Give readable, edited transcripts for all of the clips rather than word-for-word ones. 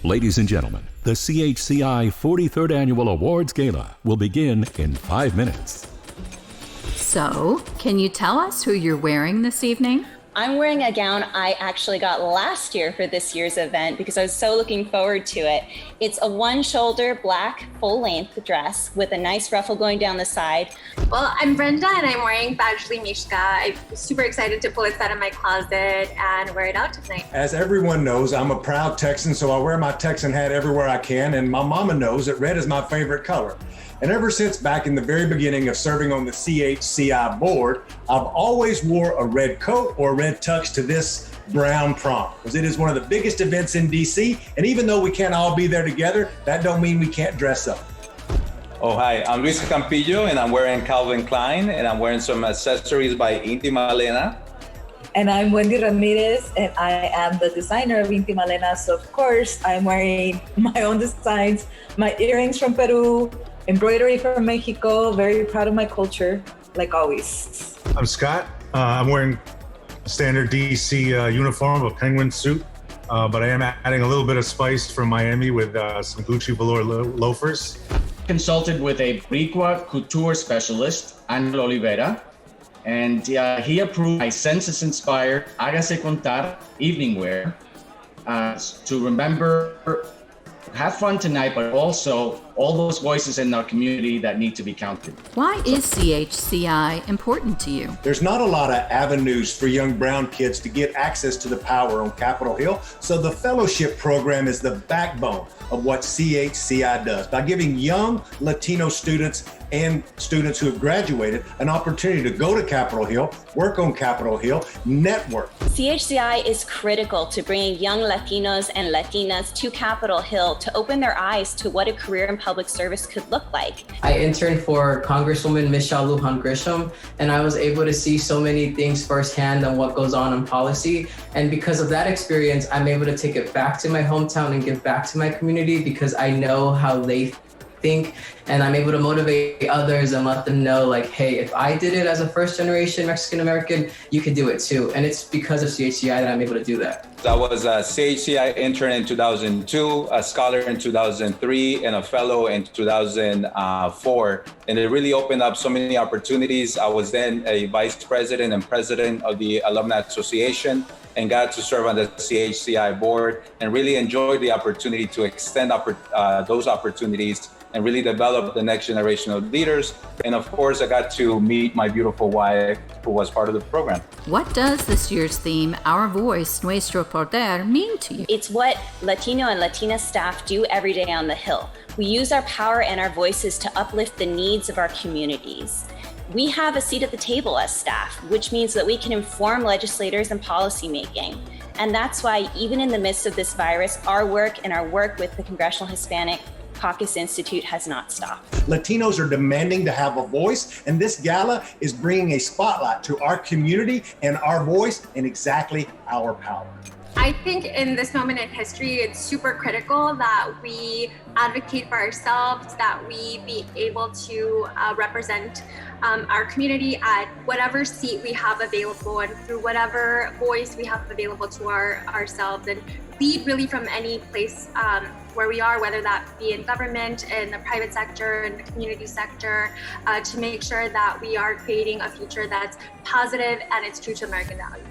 Ladies and gentlemen, the CHCI 43rd Annual Awards Gala will begin in 5 minutes. So, can you tell us who you're wearing this evening? I'm wearing a gown I actually got last year for this year's event because I was so looking forward to it. It's a one-shoulder black full-length dress with a nice ruffle going down the side. Well, I'm Brenda and I'm wearing Badgley Mishka. I'm super excited to pull it out of my closet and wear it out tonight. As everyone knows, I'm a proud Texan, so I wear my Texan hat everywhere I can, and my mama knows that red is my favorite color. And ever since back in the very beginning of serving on the CHCI board, I've always wore a red coat or a red tux to this brown prom, because it is one of the biggest events in DC. And even though we can't all be there together, that don't mean we can't dress up. Oh, hi, I'm Luis Campillo and I'm wearing Calvin Klein and I'm wearing some accessories by Intima Elena. And I'm Wendy Ramirez and I am the designer of Intima Elena. So of course, I'm wearing my own designs, my earrings from Peru, embroidery from Mexico, very proud of my culture, like always. I'm Scott. I'm wearing a standard DC uniform, a penguin suit, but I am adding a little bit of spice from Miami with some Gucci velour loafers. Consulted with a Boricua couture specialist, Angel Oliveira, and he approved my census-inspired Hágase Contar evening wear to remember, have fun tonight, but also all those voices in our community that need to be counted. Why is CHCI important to you? There's not a lot of avenues for young brown kids to get access to the power on Capitol Hill, so the fellowship program is the backbone of what CHCI does by giving young Latino students and students who have graduated an opportunity to go to Capitol Hill, work on Capitol Hill, network. CHCI is critical to bringing young Latinos and Latinas to Capitol Hill to open their eyes to what a career in public service could look like. I interned for Congresswoman Michelle Lujan Grisham, and I was able to see so many things firsthand on what goes on in policy. And because of that experience, I'm able to take it back to my hometown and give back to my community because I know how they think, and I'm able to motivate others and let them know, like, hey, if I did it as a first generation Mexican American, you can do it too. And it's because of CHCI that I'm able to do that. I was a CHCI intern in 2002, a scholar in 2003, and a fellow in 2004. And it really opened up so many opportunities. I was then a vice president and president of the Alumni Association and got to serve on the CHCI board and really enjoyed the opportunity to extend those opportunities and really develop the next generation of leaders. And of course, I got to meet my beautiful wife, who was part of the program. What does this year's theme, Our Voice, Nuestro Poder, mean to you? It's what Latino and Latina staff do every day on the Hill. We use our power and our voices to uplift the needs of our communities. We have a seat at the table as staff, which means that we can inform legislators and policymaking. And that's why, even in the midst of this virus, our work and our work with the Congressional Hispanic Caucus Institute has not stopped. Latinos are demanding to have a voice, and this gala is bringing a spotlight to our community and our voice and exactly our power. I think in this moment in history, it's super critical that we advocate for ourselves, that we be able to represent our community at whatever seat we have available and through whatever voice we have available to ourselves, and lead really from any place where we are, whether that be in government, in the private sector, in the community sector, to make sure that we are creating a future that's positive and it's true to American values.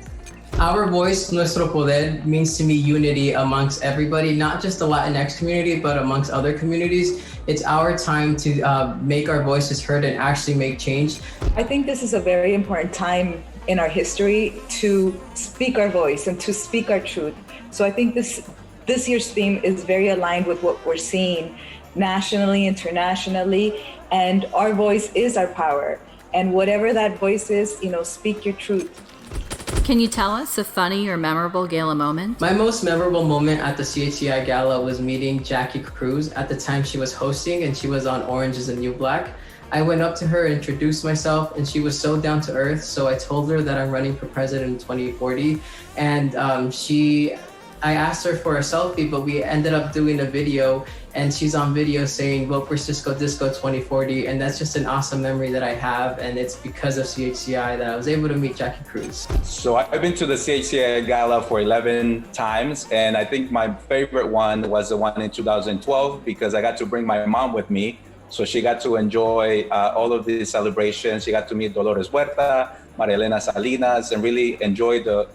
Our voice, nuestro poder, means to me unity amongst everybody, not just the Latinx community, but amongst other communities. It's our time to make our voices heard and actually make change. I think this is a very important time in our history to speak our voice and to speak our truth. So I think this year's theme is very aligned with what we're seeing nationally, internationally, and our voice is our power. And whatever that voice is, speak your truth. Can you tell us a funny or memorable gala moment? My most memorable moment at the CHCI Gala was meeting Jackie Cruz. At the time she was hosting and she was on Orange is the New Black. I went up to her, introduced myself, and she was so down to earth. So I told her that I'm running for president in 2040. And she I asked her for a selfie, but we ended up doing a video, and she's on video saying, "Vote for Cisco Disco 2040." And that's just an awesome memory that I have. And it's because of CHCI that I was able to meet Jackie Cruz. So I've been to the CHCI Gala for 11 times. And I think my favorite one was the one in 2012, because I got to bring my mom with me. So she got to enjoy all of these celebrations. She got to meet Dolores Huerta, Maria Elena Salinas, and really enjoy the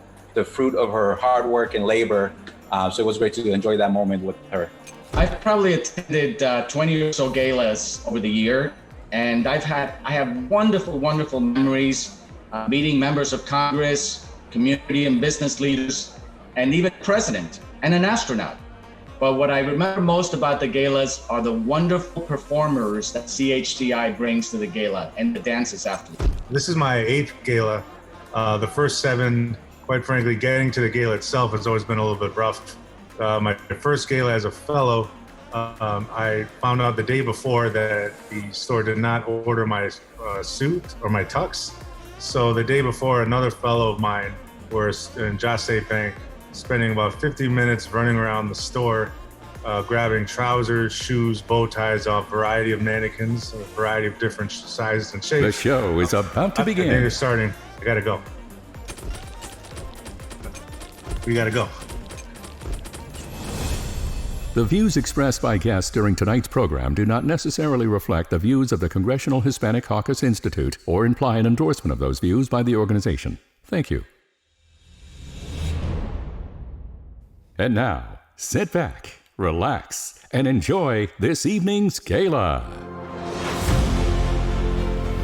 fruit of her hard work and labor. So it was great to enjoy that moment with her. I've probably attended 20 or so galas over the year, and I have wonderful memories meeting members of Congress, community and business leaders, and even president and an astronaut. But what I remember most about the galas are the wonderful performers that CHCI brings to the gala and the dances afterwards. This is my 8th gala. The first 7, quite frankly, getting to the gala itself has always been a little bit rough. My first gala as a fellow, I found out the day before that the store did not order my suit or my tux. So the day before, another fellow of mine was in Jase Bank, spending about 50 minutes running around the store, grabbing trousers, shoes, bow ties off a variety of mannequins, a variety of different sizes and shapes. The show is about to begin. They're starting. I gotta go. We gotta go. The views expressed by guests during tonight's program do not necessarily reflect the views of the Congressional Hispanic Caucus Institute or imply an endorsement of those views by the organization. Thank you. And now, sit back, relax, and enjoy this evening's gala.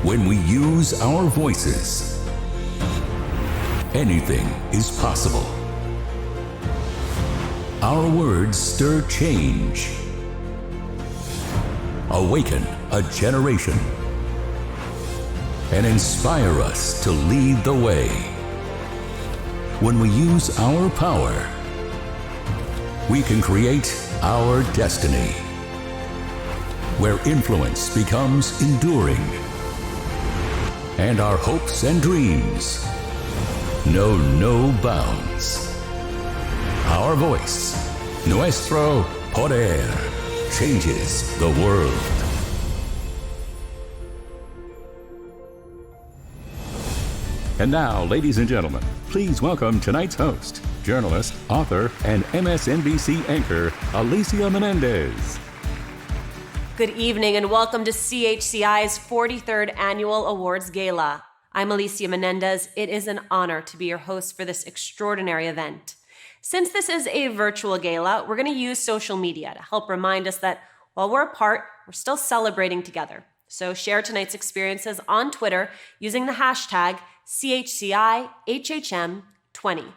When we use our voices, anything is possible. Our words stir change, awaken a generation, and inspire us to lead the way. When we use our power, we can create our destiny, where influence becomes enduring, and our hopes and dreams know no bounds. Our voice, nuestro poder, changes the world. And now, ladies and gentlemen, please welcome tonight's host, journalist, author, and MSNBC anchor, Alicia Menendez. Good evening and welcome to CHCI's 43rd Annual Awards Gala. I'm Alicia Menendez. It is an honor to be your host for this extraordinary event. Since this is a virtual gala, we're going to use social media to help remind us that while we're apart, we're still celebrating together. So share tonight's experiences on Twitter using the hashtag CHCIHHM20.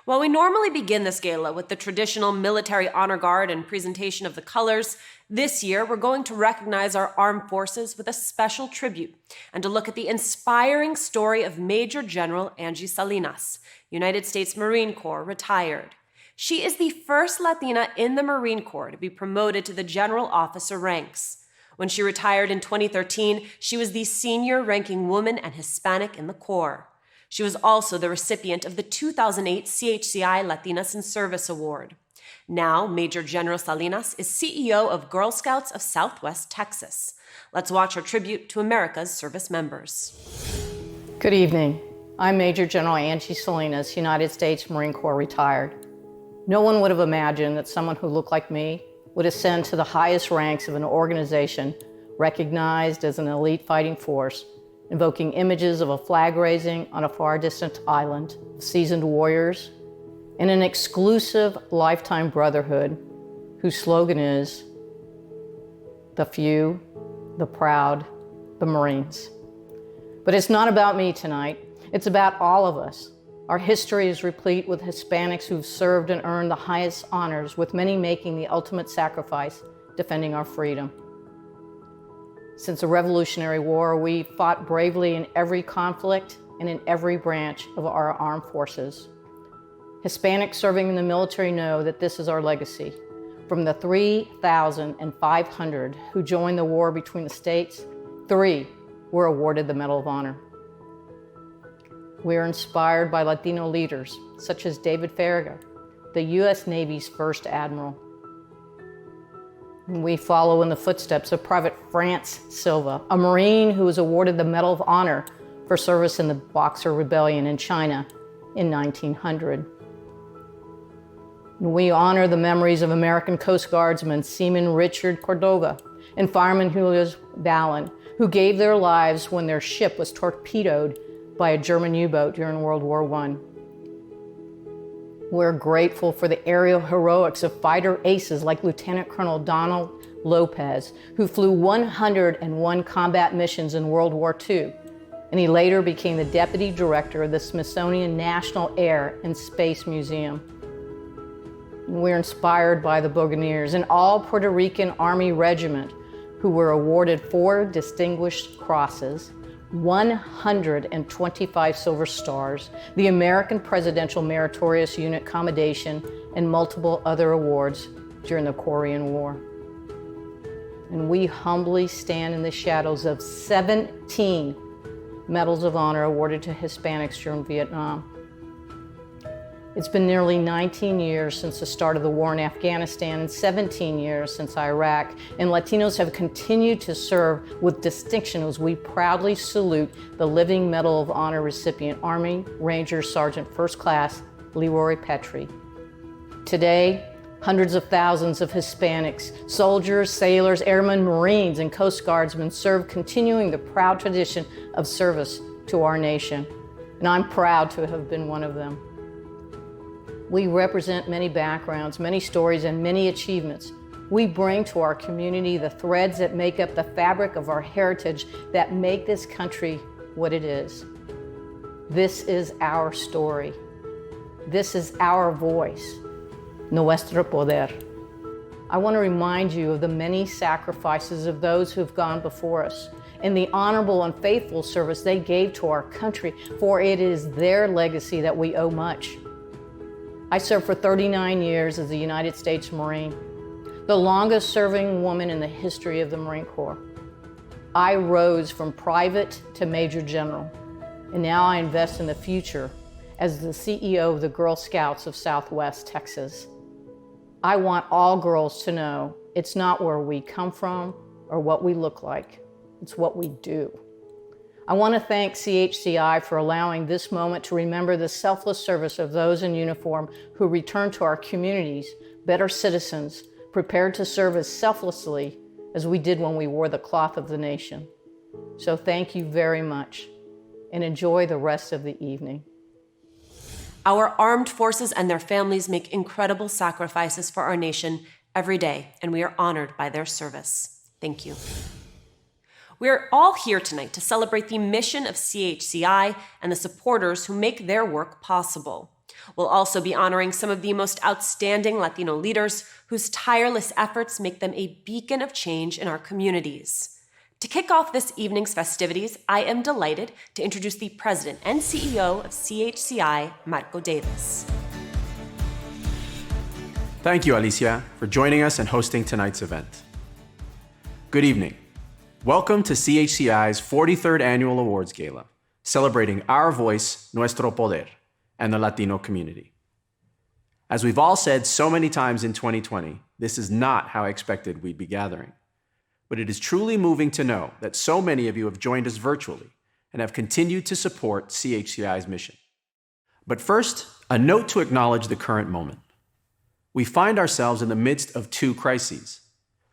While we normally begin this gala with the traditional military honor guard and presentation of the colors, this year we're going to recognize our armed forces with a special tribute and to look at the inspiring story of Major General Angie Salinas, United States Marine Corps, retired. She is the first Latina in the Marine Corps to be promoted to the general officer ranks. When she retired in 2013, she was the senior ranking woman and Hispanic in the Corps. She was also the recipient of the 2008 CHCI Latinas in Service Award. Now, Major General Salinas is CEO of Girl Scouts of Southwest Texas. Let's watch her tribute to America's service members. Good evening. I'm Major General Angie Salinas, United States Marine Corps retired. No one would have imagined that someone who looked like me would ascend to the highest ranks of an organization recognized as an elite fighting force, invoking images of a flag raising on a far distant island, seasoned warriors, and an exclusive lifetime brotherhood whose slogan is, the few, the proud, the Marines. But it's not about me tonight. It's about all of us. Our history is replete with Hispanics who've served and earned the highest honors, with many making the ultimate sacrifice, defending our freedom. Since the Revolutionary War, we fought bravely in every conflict and in every branch of our armed forces. Hispanics serving in the military know that this is our legacy. From the 3,500 who joined the war between the states, 3 were awarded the Medal of Honor. We are inspired by Latino leaders, such as David Farragut, the U.S. Navy's first admiral. We follow in the footsteps of Private France Silva, a Marine who was awarded the Medal of Honor for service in the Boxer Rebellion in China in 1900. We honor the memories of American Coast Guardsman Seaman Richard Cordova and Fireman Julio Ballin, who gave their lives when their ship was torpedoed by a German U-boat during World War I. We're grateful for the aerial heroics of fighter aces like Lieutenant Colonel Donald Lopez, who flew 101 combat missions in World War II, and he later became the deputy director of the Smithsonian National Air and Space Museum. We're inspired by the Buccaneers, an all Puerto Rican Army regiment who were awarded 4 Distinguished Crosses, 125 Silver Stars, the American Presidential Meritorious Unit Commendation, and multiple other awards during the Korean War. And we humbly stand in the shadows of 17 Medals of Honor awarded to Hispanics during Vietnam. It's been nearly 19 years since the start of the war in Afghanistan and 17 years since Iraq, and Latinos have continued to serve with distinction as we proudly salute the living Medal of Honor recipient, Army Ranger Sergeant First Class Leroy Petrie. Today, hundreds of thousands of Hispanics, soldiers, sailors, airmen, Marines, and Coast Guardsmen serve, continuing the proud tradition of service to our nation, and I'm proud to have been one of them. We represent many backgrounds, many stories, and many achievements. We bring to our community the threads that make up the fabric of our heritage that make this country what it is. This is our story. This is our voice, nuestro poder. I want to remind you of the many sacrifices of those who have gone before us and the honorable and faithful service they gave to our country, for it is their legacy that we owe much. I served for 39 years as a United States Marine, the longest serving woman in the history of the Marine Corps. I rose from private to major general, and now I invest in the future as the CEO of the Girl Scouts of Southwest Texas. I want all girls to know it's not where we come from or what we look like, it's what we do. I want to thank CHCI for allowing this moment to remember the selfless service of those in uniform who return to our communities, better citizens, prepared to serve as selflessly as we did when we wore the cloth of the nation. So thank you very much, and enjoy the rest of the evening. Our armed forces and their families make incredible sacrifices for our nation every day, and we are honored by their service. Thank you. We are all here tonight to celebrate the mission of CHCI and the supporters who make their work possible. We'll also be honoring some of the most outstanding Latino leaders whose tireless efforts make them a beacon of change in our communities. To kick off this evening's festivities, I am delighted to introduce the President and CEO of CHCI, Marco Davis. Thank you, Alicia, for joining us and hosting tonight's event. Good evening. Welcome to CHCI's 43rd Annual Awards Gala, celebrating our voice, nuestro poder, and the Latino community. As we've all said so many times in 2020, this is not how I expected we'd be gathering. But it is truly moving to know that so many of you have joined us virtually and have continued to support CHCI's mission. But first, a note to acknowledge the current moment. We find ourselves in the midst of 2 crises.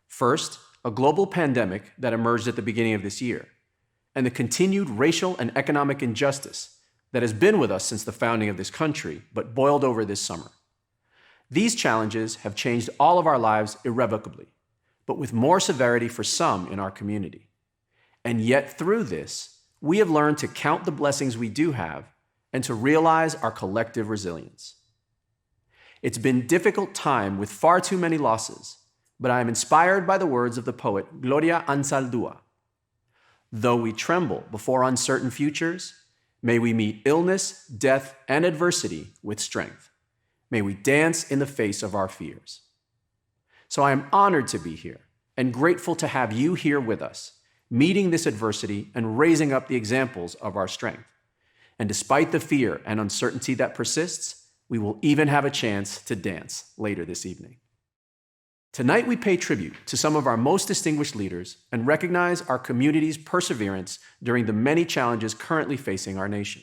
First, a global pandemic that emerged at the beginning of this year, and the continued racial and economic injustice that has been with us since the founding of this country, but boiled over this summer. These challenges have changed all of our lives irrevocably, but with more severity for some in our community. And yet through this, we have learned to count the blessings we do have and to realize our collective resilience. It's been a difficult time with far too many losses, but I am inspired by the words of the poet Gloria Anzaldúa. Though we tremble before uncertain futures, may we meet illness, death, and adversity with strength. May we dance in the face of our fears. So I am honored to be here and grateful to have you here with us, meeting this adversity and raising up the examples of our strength. And despite the fear and uncertainty that persists, we will even have a chance to dance later this evening. Tonight, we pay tribute to some of our most distinguished leaders and recognize our community's perseverance during the many challenges currently facing our nation.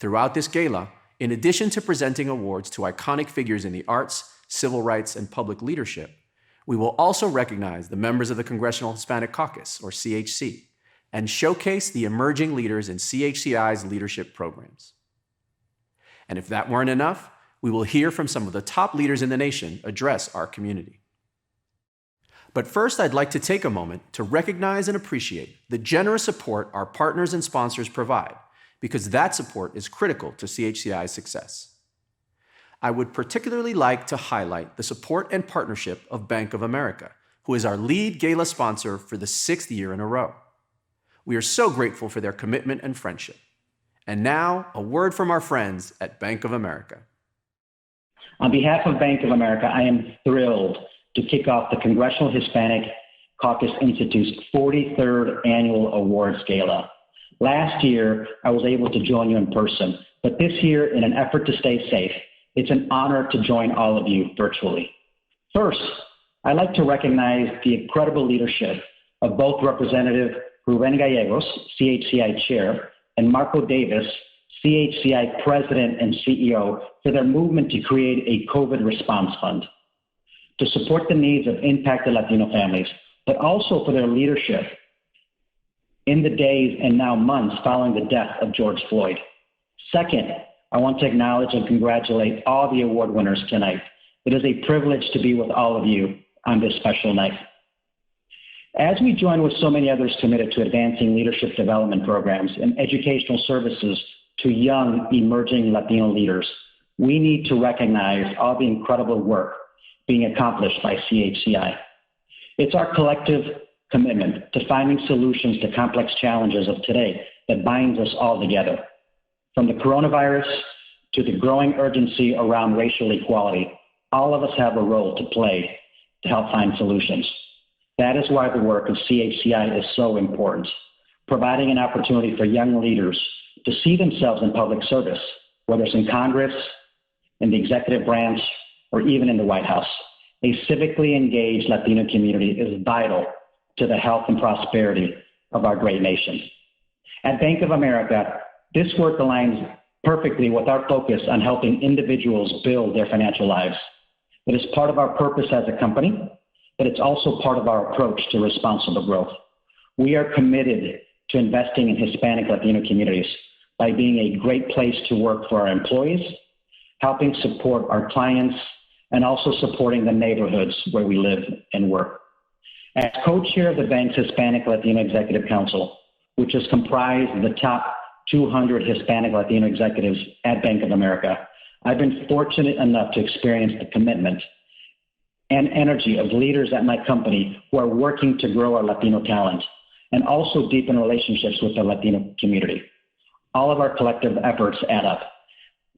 Throughout this gala, in addition to presenting awards to iconic figures in the arts, civil rights, and public leadership, we will also recognize the members of the Congressional Hispanic Caucus, or CHC, and showcase the emerging leaders in CHCI's leadership programs. And if that weren't enough, we will hear from some of the top leaders in the nation address our community. But first, I'd like to take a moment to recognize and appreciate the generous support our partners and sponsors provide, because that support is critical to CHCI's success. I would particularly like to highlight the support and partnership of Bank of America, who is our lead gala sponsor for the 6th year in a row. We are so grateful for their commitment and friendship. And now, a word from our friends at Bank of America. On behalf of Bank of America, I am thrilled to kick off the Congressional Hispanic Caucus Institute's 43rd Annual Awards Gala. Last year, I was able to join you in person, but this year, in an effort to stay safe, it's an honor to join all of you virtually. First, I'd like to recognize the incredible leadership of both Representative Ruben Gallegos, CHCI Chair, and Marco Davis, CHCI President and CEO, for their movement to create a COVID response fund to support the needs of impacted Latino families, but also for their leadership in the days and now months following the death of George Floyd. Second, I want to acknowledge and congratulate all the award winners tonight. It is a privilege to be with all of you on this special night. As we join with so many others committed to advancing leadership development programs and educational services to young, emerging Latino leaders, we need to recognize all the incredible work being accomplished by CHCI. It's our collective commitment to finding solutions to complex challenges of today that binds us all together. From the coronavirus to the growing urgency around racial equality, all of us have a role to play to help find solutions. That is why the work of CHCI is so important, providing an opportunity for young leaders to see themselves in public service, whether it's in Congress, in the executive branch, or even in the White House. A civically engaged Latino community is vital to the health and prosperity of our great nation. At Bank of America, this work aligns perfectly with our focus on helping individuals build their financial lives. It is part of our purpose as a company, but it's also part of our approach to responsible growth. We are committed to investing in Hispanic Latino communities by being a great place to work for our employees, helping support our clients, and also supporting the neighborhoods where we live and work. As co-chair of the bank's Hispanic Latino Executive Council, which is comprised of the top 200 Hispanic Latino executives at Bank of America, I've been fortunate enough to experience the commitment and energy of leaders at my company who are working to grow our Latino talent and also deepen relationships with the Latino community. All of our collective efforts add up.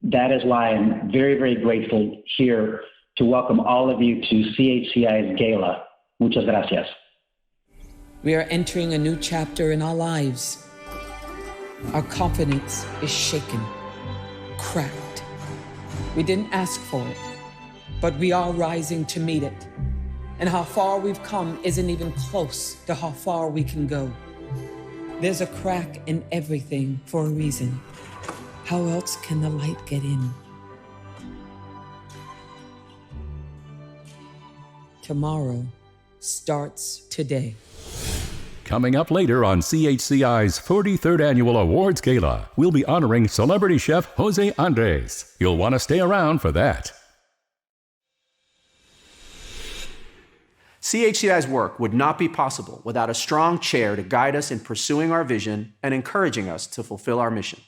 That is why I'm very, very grateful here to welcome all of you to CHCI's Gala. Muchas gracias. We are entering a new chapter in our lives. Our confidence is shaken, cracked. We didn't ask for it, but we are rising to meet it. And how far we've come isn't even close to how far we can go. There's a crack in everything for a reason. How else can the light get in? Tomorrow starts today. Coming up later on CHCI's 43rd Annual Awards Gala, we'll be honoring celebrity chef Jose Andres. You'll want to stay around for that. CHCI's work would not be possible without a strong chair to guide us in pursuing our vision and encouraging us to fulfill our mission.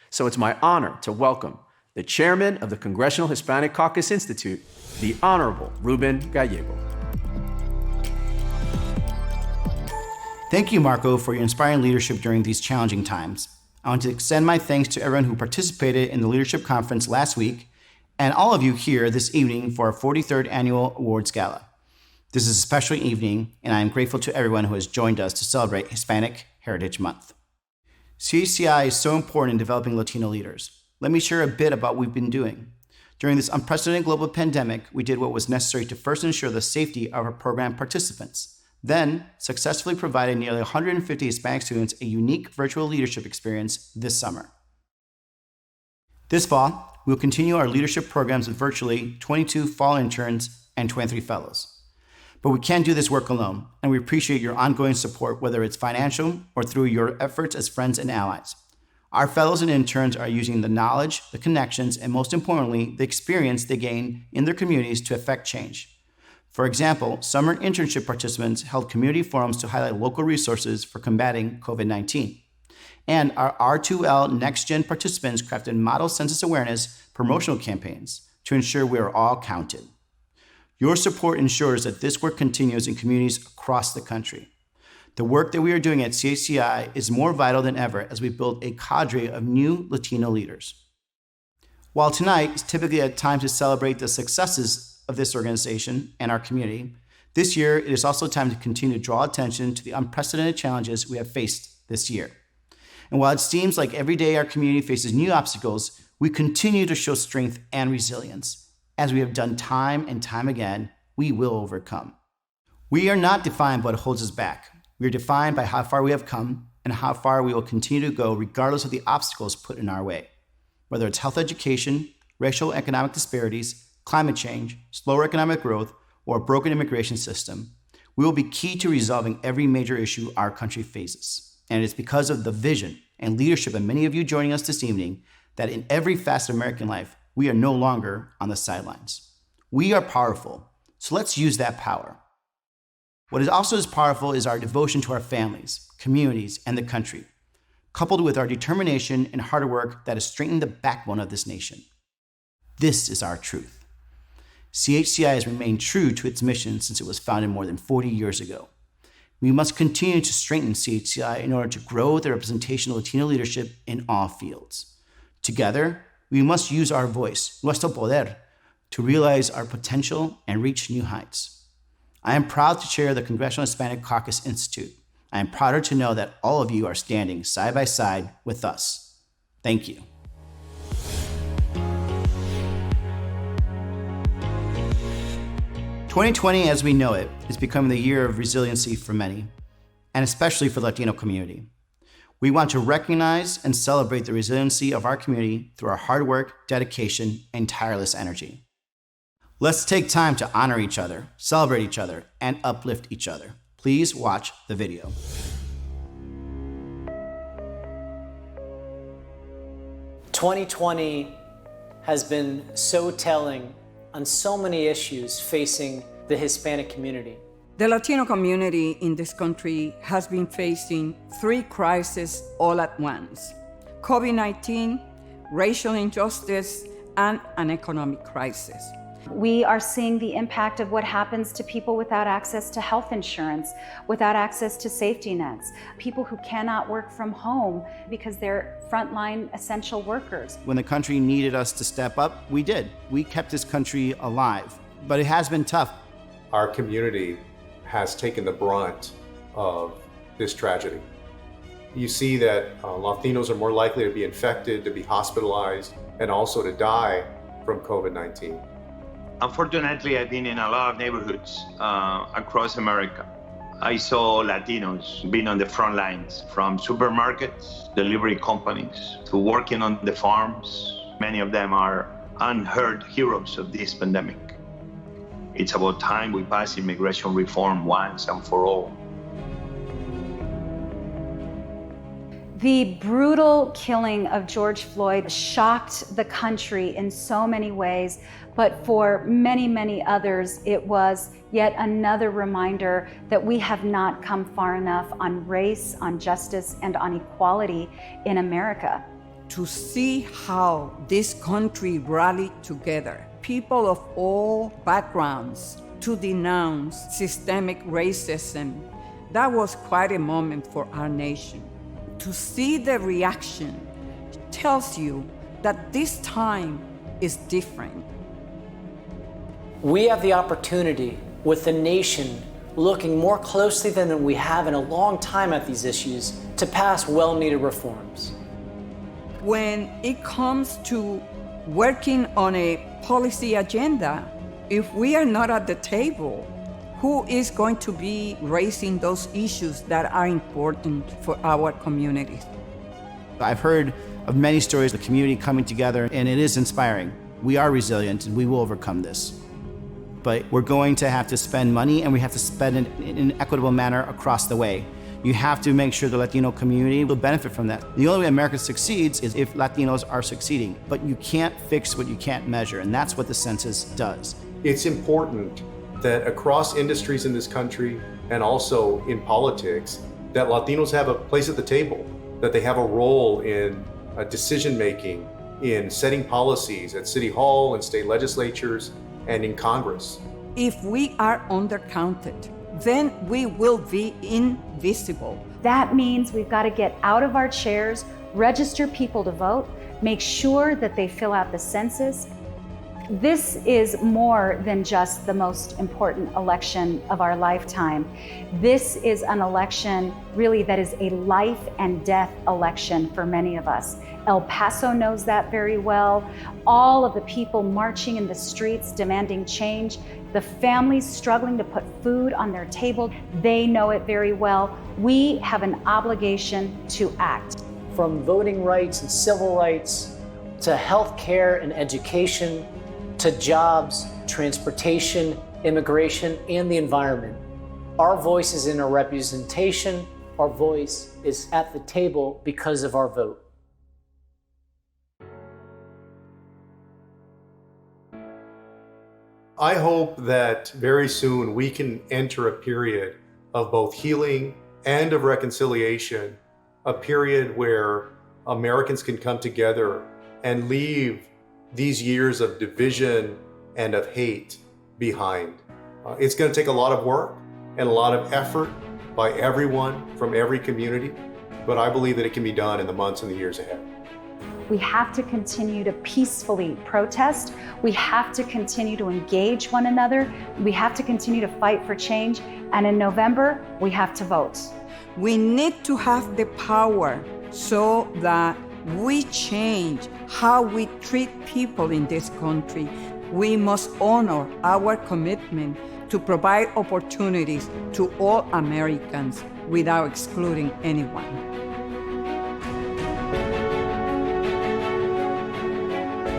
So it's my honor to welcome the chairman of the Congressional Hispanic Caucus Institute, the Honorable Ruben Gallego. Thank you, Marco, for your inspiring leadership during these challenging times. I want to extend my thanks to everyone who participated in the Leadership Conference last week and all of you here this evening for our 43rd Annual Awards Gala. This is a special evening, and I am grateful to everyone who has joined us to celebrate Hispanic Heritage Month. CHCI is so important in developing Latino leaders. Let me share a bit about what we've been doing. During this unprecedented global pandemic, we did what was necessary to first ensure the safety of our program participants, then successfully provided nearly 150 Hispanic students a unique virtual leadership experience this summer. This fall, we will continue our leadership programs with virtually 22 fall interns and 23 fellows. But we can't do this work alone, and we appreciate your ongoing support, whether it's financial or through your efforts as friends and allies. Our fellows and interns are using the knowledge, the connections, and most importantly, the experience they gain in their communities to affect change. For example, summer internship participants held community forums to highlight local resources for combating COVID-19. And our R2L Next Gen participants crafted model census awareness promotional campaigns to ensure we are all counted. Your support ensures that this work continues in communities across the country. The work that we are doing at CHCI is more vital than ever as we build a cadre of new Latino leaders. While tonight is typically a time to celebrate the successes of this organization and our community, this year it is also time to continue to draw attention to the unprecedented challenges we have faced this year. And while it seems like every day our community faces new obstacles, we continue to show strength and resilience. As we have done time and time again, we will overcome. We are not defined by what holds us back. We are defined by how far we have come and how far we will continue to go regardless of the obstacles put in our way. Whether it's health education, racial economic disparities, climate change, slower economic growth, or a broken immigration system, we will be key to resolving every major issue our country faces. And it is because of the vision and leadership of many of you joining us this evening that in every facet of American life, we are no longer on the sidelines. We are powerful, so let's use that power. What is also as powerful is our devotion to our families, communities, and the country, coupled with our determination and hard work that has strengthened the backbone of this nation. This is our truth. CHCI has remained true to its mission since it was founded more than 40 years ago. We must continue to strengthen CHCI in order to grow the representation of Latino leadership in all fields. Together, we must use our voice, nuestro poder, to realize our potential and reach new heights. I am proud to chair the Congressional Hispanic Caucus Institute. I am prouder to know that all of you are standing side by side with us. Thank you. "2020 as we know it is becoming the year of resiliency for many, and especially for the Latino community. We want to recognize and celebrate the resiliency of our community through our hard work, dedication, and tireless energy. Let's take time to honor each other, celebrate each other, and uplift each other. Please watch the video. "2020 has been so telling on so many issues facing the Hispanic community. The Latino community in this country has been facing 3 crises all at once: COVID-19, racial injustice, and an economic crisis. We are seeing the impact of what happens to people without access to health insurance, without access to safety nets, people who cannot work from home because they're frontline essential workers. When the country needed us to step up, we did. We kept this country alive, but it has been tough. Our community has taken the brunt of this tragedy. You see that Latinos are more likely to be infected, to be hospitalized, and also to die from COVID-19. Unfortunately, I've been in a lot of neighborhoods across America. I saw Latinos being on the front lines, from supermarkets, delivery companies, to working on the farms. Many of them are unheard heroes of this pandemic. It's about time we pass immigration reform once and for all. The brutal killing of George Floyd shocked the country in so many ways, but for many, many others, it was yet another reminder that we have not come far enough on race, on justice, and on equality in America. To see how this country rallied together, people of all backgrounds, to denounce systemic racism, that was quite a moment for our nation. To see the reaction tells you that this time is different. We have the opportunity, with the nation looking more closely than we have in a long time at these issues, to pass well-needed reforms. When it comes to working on a policy agenda, if we are not at the table, who is going to be raising those issues that are important for our communities? I've heard of many stories of the community coming together, and it is inspiring. We are resilient, and we will overcome this. But we're going to have to spend money, and we have to spend it in an equitable manner across the way. You have to make sure the Latino community will benefit from that. The only way America succeeds is if Latinos are succeeding, but you can't fix what you can't measure, and that's what the census does. It's important that across industries in this country and also in politics, that Latinos have a place at the table, that they have a role in decision-making, in setting policies at City Hall and state legislatures and in Congress. If we are undercounted, then we will be invisible. That means we've got to get out of our chairs, register people to vote, make sure that they fill out the census. This is more than just the most important election of our lifetime. This is an election really that is a life and death election for many of us. El Paso knows that very well. All of the people marching in the streets demanding change, the families struggling to put food on their table, they know it very well. We have an obligation to act. From voting rights and civil rights, to health care and education, to jobs, transportation, immigration, and the environment. Our voice is in our representation. Our voice is at the table because of our vote. I hope that very soon we can enter a period of both healing and of reconciliation, a period where Americans can come together and leave these years of division and of hate behind. It's going to take a lot of work and a lot of effort by everyone from every community, but I believe that it can be done in the months and the years ahead. We have to continue to peacefully protest. We have to continue to engage one another. We have to continue to fight for change. And in November, we have to vote. We need to have the power so that we change how we treat people in this country. We must honor our commitment to provide opportunities to all Americans without excluding anyone.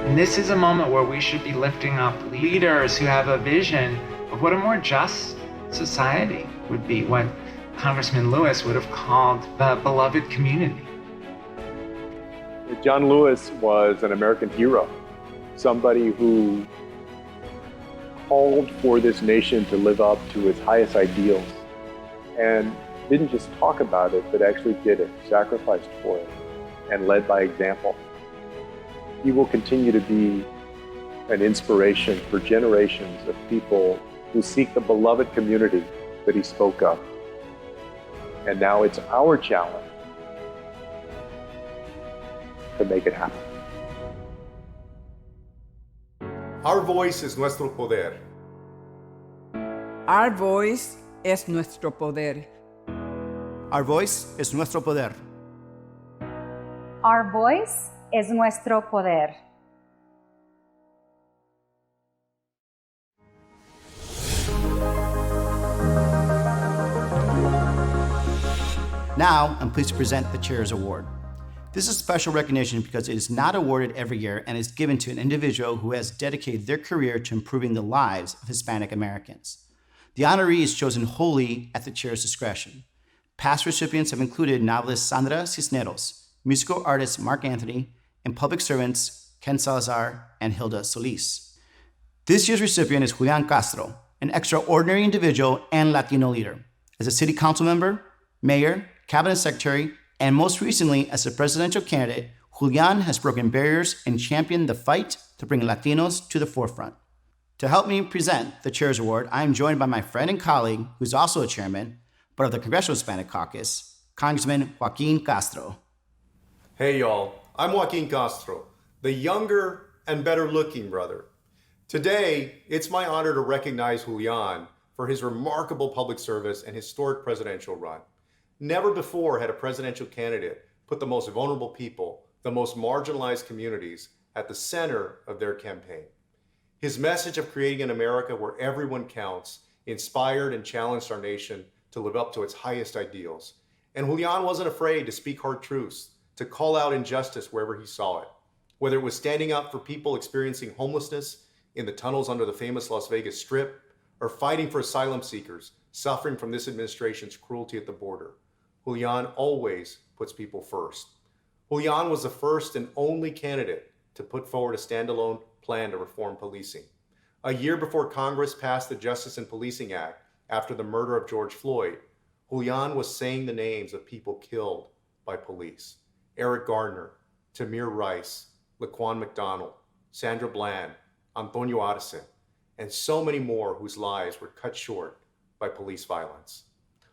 And this is a moment where we should be lifting up leaders who have a vision of what a more just society would be, what Congressman Lewis would have called the beloved community. John Lewis was an American hero, somebody who called for this nation to live up to its highest ideals and didn't just talk about it, but actually did it, sacrificed for it, and led by example. He will continue to be an inspiration for generations of people who seek the beloved community that he spoke of. And now it's our challenge to make it happen. Our voice is nuestro poder. Our voice es nuestro poder. Our voice es nuestro poder. Our voice es nuestro poder. Now, I'm pleased to present the Chair's Award. This is a special recognition because it is not awarded every year and is given to an individual who has dedicated their career to improving the lives of Hispanic Americans. The honoree is chosen wholly at the Chair's discretion. Past recipients have included novelist Sandra Cisneros, musical artist Mark Anthony, and public servants Ken Salazar and Hilda Solis. This year's recipient is Julian Castro, an extraordinary individual and Latino leader. As a city council member, mayor, cabinet secretary, and most recently as a presidential candidate, Julian has broken barriers and championed the fight to bring Latinos to the forefront. To help me present the Chair's Award, I am joined by my friend and colleague, who's also a chairman, but of the Congressional Hispanic Caucus, Congressman Joaquin Castro. Hey y'all, I'm Joaquin Castro, the younger and better looking brother. Today, it's my honor to recognize Julian for his remarkable public service and historic presidential run. Never before had a presidential candidate put the most vulnerable people, the most marginalized communities at the center of their campaign. His message of creating an America where everyone counts inspired and challenged our nation to live up to its highest ideals. And Julian wasn't afraid to speak hard truths, to call out injustice wherever he saw it. Whether it was standing up for people experiencing homelessness in the tunnels under the famous Las Vegas Strip, or fighting for asylum seekers suffering from this administration's cruelty at the border, Julian always puts people first. Julian was the first and only candidate to put forward a standalone plan to reform policing. A year before Congress passed the Justice and Policing Act after the murder of George Floyd, Julian was saying the names of people killed by police. Eric Gardner, Tamir Rice, Laquan McDonald, Sandra Bland, Antonio Arce, and so many more whose lives were cut short by police violence.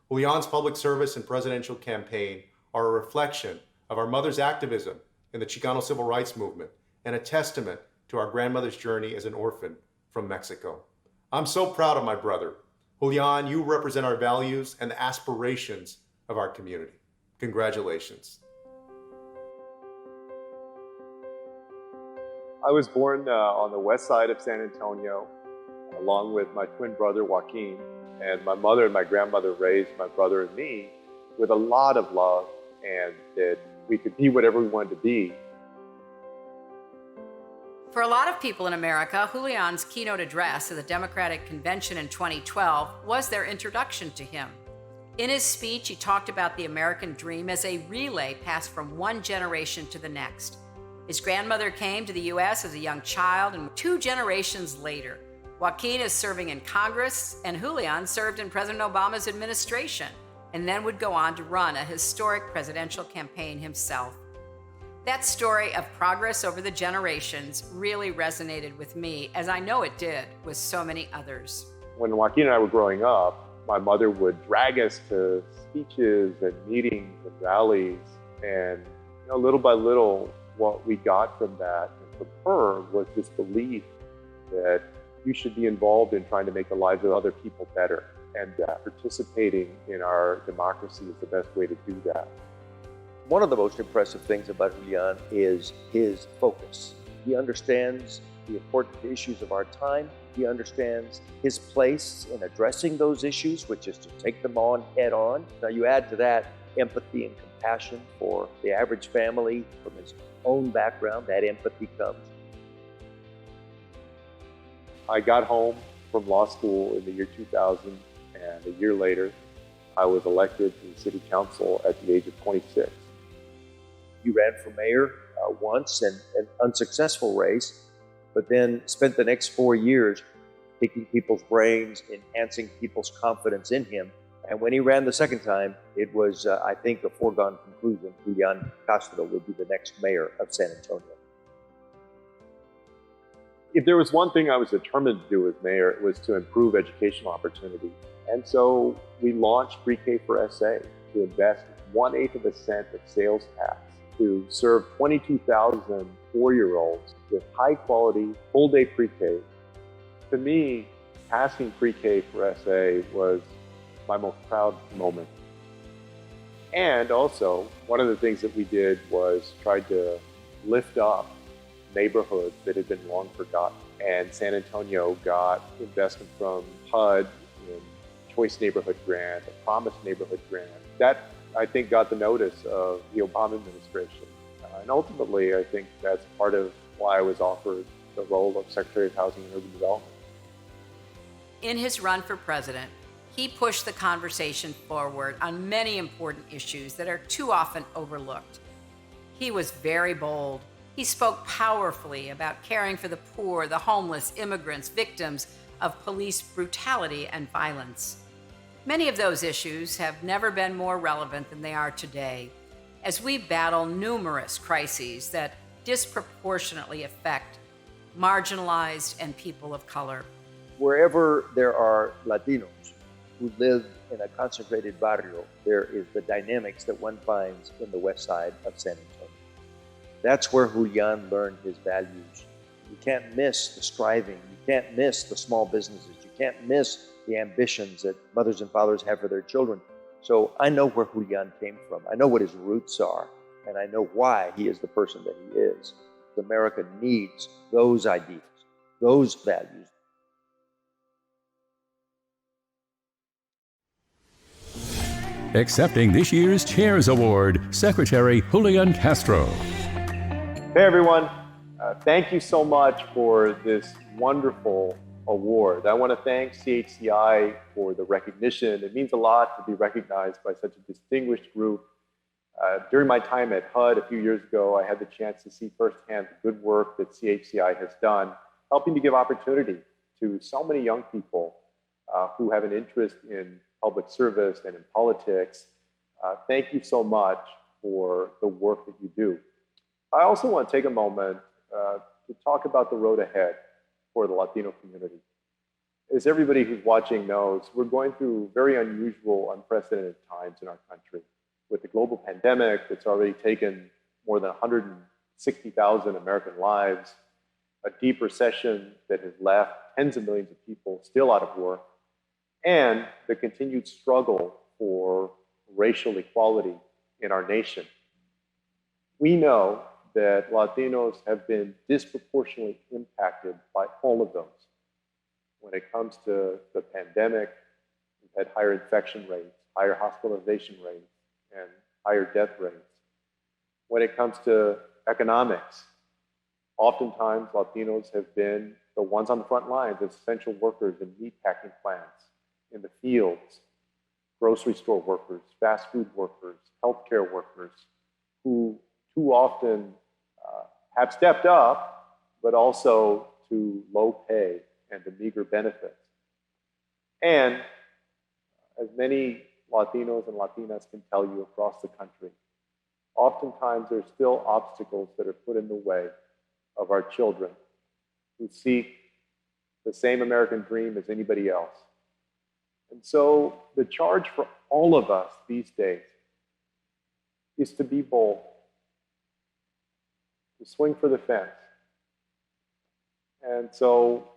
Julian's public service and presidential campaign are a reflection of our mother's activism in the Chicano civil rights movement and a testament to our grandmother's journey as an orphan from Mexico. I'm so proud of my brother. Julian, you represent our values and the aspirations of our community. Congratulations. I was born on the west side of San Antonio, along with my twin brother, Joaquin, and my mother and my grandmother raised my brother and me with a lot of love, and that we could be whatever we wanted to be. For a lot of people in America, Julian's keynote address at the Democratic Convention in 2012 was their introduction to him. In his speech, he talked about the American dream as a relay passed from one generation to the next. His grandmother came to the U.S. as a young child, and 2 generations later, Joaquin is serving in Congress, and Julian served in President Obama's administration, and then would go on to run a historic presidential campaign himself. That story of progress over the generations really resonated with me, as I know it did with so many others. When Joaquin and I were growing up, my mother would drag us to speeches and meetings and rallies, and little by little, what we got from that and from her was this belief that you should be involved in trying to make the lives of other people better, and that participating in our democracy is the best way to do that. One of the most impressive things about Julian is his focus. He understands the important issues of our time. He understands his place in addressing those issues, which is to take them on head on. Now you add to that empathy and compassion for the average family from his own background, that empathy comes. I got home from law school in the year 2000, and a year later, I was elected to the city council at the age of 26. You ran for mayor once, and an unsuccessful race, but then spent the next 4 years picking people's brains, enhancing people's confidence in him. And when he ran the second time, it was, I think, a foregone conclusion. Julian Castro would be the next mayor of San Antonio. If there was one thing I was determined to do as mayor, it was to improve educational opportunity. And so we launched Pre-K for SA to invest 1/8 of a cent of sales tax to serve 22,000 4-year-olds with high-quality, full-day pre-K. To me, passing Pre-K for SA was my most proud moment. And also, one of the things that we did was try to lift up neighborhoods that had been long forgotten. And San Antonio got investment from HUD in Choice Neighborhood Grant, a Promise Neighborhood Grant. That, I think, got the notice of the Obama administration. And ultimately, I think that's part of why I was offered the role of Secretary of Housing and Urban Development. In his run for president, he pushed the conversation forward on many important issues that are too often overlooked. He was very bold. He spoke powerfully about caring for the poor, the homeless, immigrants, victims of police brutality and violence. Many of those issues have never been more relevant than they are today, as we battle numerous crises that disproportionately affect marginalized and people of color. Wherever there are Latinos who live in a concentrated barrio, there is the dynamics that one finds in the west side of San Antonio. That's where Julian learned his values. You can't miss the striving. You can't miss the small businesses. You can't miss the ambitions that mothers and fathers have for their children. So I know where Julian came from. I know what his roots are, and I know why he is the person that he is. America needs those ideas, those values. Accepting this year's Chairs Award, Secretary Julian Castro. Hey everyone, thank you so much for this wonderful award. I want to thank CHCI for the recognition. It means a lot to be recognized by such a distinguished group. During my time at HUD a few years ago, I had the chance to see firsthand the good work that CHCI has done, helping to give opportunity to so many young people who have an interest in public service and in politics. Thank you so much for the work that you do. I also want to take a moment to talk about the road ahead for the Latino community. As everybody who's watching knows, we're going through very unusual, unprecedented times in our country. With the global pandemic that's already taken more than 160,000 American lives, a deep recession that has left tens of millions of people still out of work, and the continued struggle for racial equality in our nation. We know that Latinos have been disproportionately impacted by all of those. When it comes to the pandemic, we've had higher infection rates, higher hospitalization rates, and higher death rates. When it comes to economics, oftentimes Latinos have been the ones on the front lines as essential workers in meatpacking plants, in the fields, grocery store workers, fast food workers, healthcare workers, who too often have stepped up, but also to low pay and to meager benefits. And as many Latinos and Latinas can tell you across the country, oftentimes there's still obstacles that are put in the way of our children who seek the same American dream as anybody else. And so the charge for all of us these days is to be bold, to swing for the fence. And so,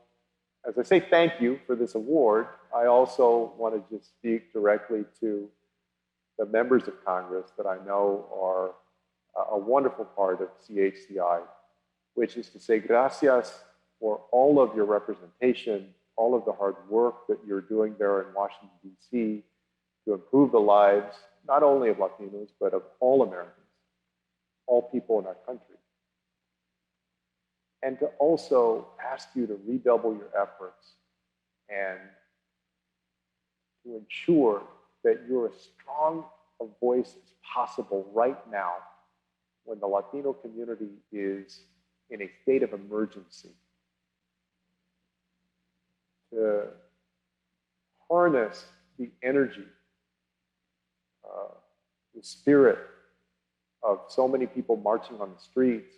as I say thank you for this award, I also want to just speak directly to the members of Congress that I know are a wonderful part of CHCI, which is to say gracias for all of your representation, all of the hard work that you're doing there in Washington, D.C. to improve the lives, not only of Latinos, but of all Americans, all people in our country. And to also ask you to redouble your efforts and to ensure that you're as strong a voice as possible right now when the Latino community is in a state of emergency. To harness the energy, the spirit of so many people marching on the streets,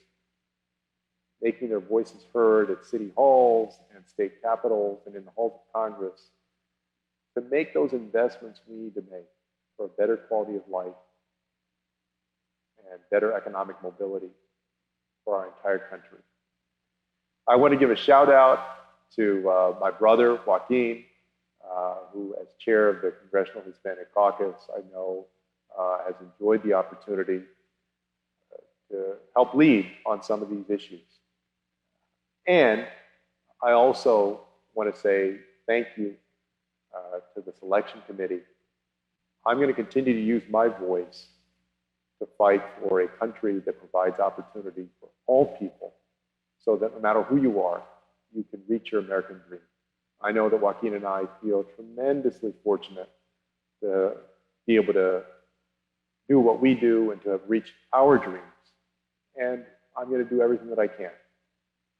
making their voices heard at city halls and state capitals and in the halls of Congress, to make those investments we need to make for a better quality of life and better economic mobility for our entire country. I want to give a shout out to my brother, Joaquin, who as chair of the Congressional Hispanic Caucus, I know has enjoyed the opportunity to help lead on some of these issues. And I also want to say thank you to the selection committee. I'm going to continue to use my voice to fight for a country that provides opportunity for all people so that no matter who you are, you can reach your American dream. I know that Joaquin and I feel tremendously fortunate to be able to do what we do and to have reached our dreams. And I'm going to do everything that I can,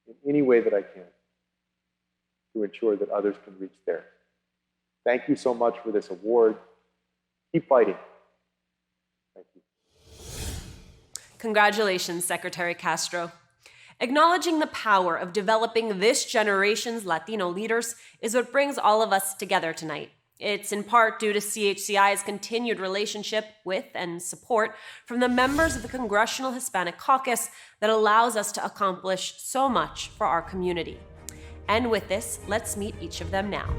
in any way that I can, to ensure that others can reach theirs. Thank you so much for this award. Keep fighting. Thank you. Congratulations, Secretary Castro. Acknowledging the power of developing this generation's Latino leaders is what brings all of us together tonight. It's in part due to CHCI's continued relationship with and support from the members of the Congressional Hispanic Caucus that allows us to accomplish so much for our community. And with this, let's meet each of them now.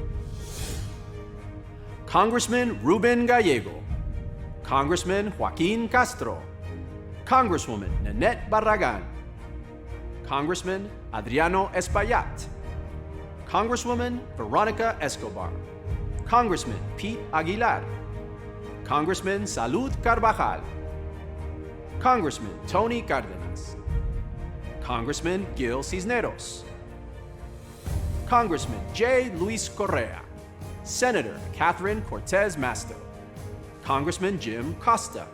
Congressman Ruben Gallego. Congressman Joaquin Castro, Congresswoman Nanette Barragan, Congressman Adriano Espaillat, Congresswoman Veronica Escobar, Congressman Pete Aguilar, Congressman Salud Carvajal, Congressman Tony Cardenas, Congressman Gil Cisneros, Congressman J. Luis Correa, Senator Catherine Cortez Masto, Congressman Jim Costa,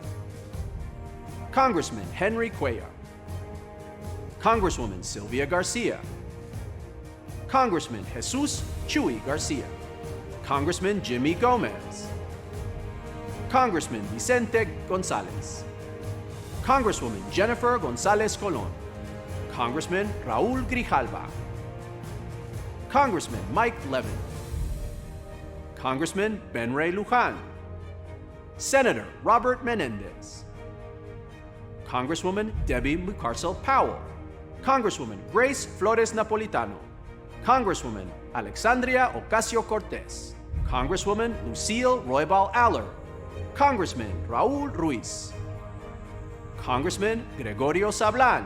Congressman Henry Cuellar, Congresswoman Sylvia Garcia, Congressman Jesus Chuy Garcia, Congressman Jimmy Gomez, Congressman Vicente Gonzalez, Congresswoman Jennifer Gonzalez Colon, Congressman Raul Grijalva, Congressman Mike Levin, Congressman Ben Ray Lujan, Senator Robert Menendez, Congresswoman Debbie McCarcel Powell, Congresswoman Grace Flores Napolitano, Congresswoman Alexandria Ocasio-Cortez, Congresswoman Lucille Roybal Allard, Congressman Raul Ruiz, Congressman Gregorio Sablan,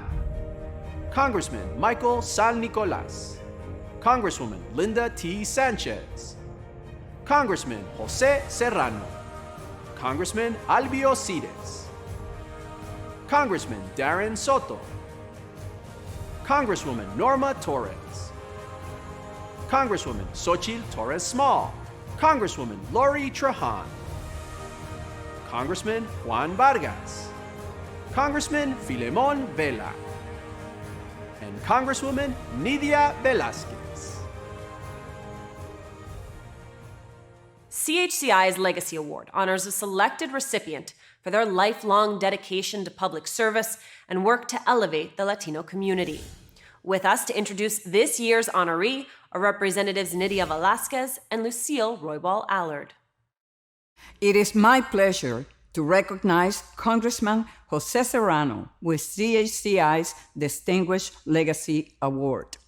Congressman Michael San Nicolas, Congresswoman Linda T. Sanchez, Congressman Jose Serrano, Congressman Albio Cides, Congressman Darren Soto, Congresswoman Norma Torres, Congresswoman Xochitl Torres Small, Congresswoman Lori Trahan, Congressman Juan Vargas, Congressman Filemon Vela, and Congresswoman Nidia Velazquez. CHCI's Legacy Award honors a selected recipient for their lifelong dedication to public service and work to elevate the Latino community. With us to introduce this year's honoree are Representatives Nidia Velazquez and Lucille Roybal Allard. It is my pleasure to recognize Congressman Jose Serrano with CHCI's Distinguished Legacy Award.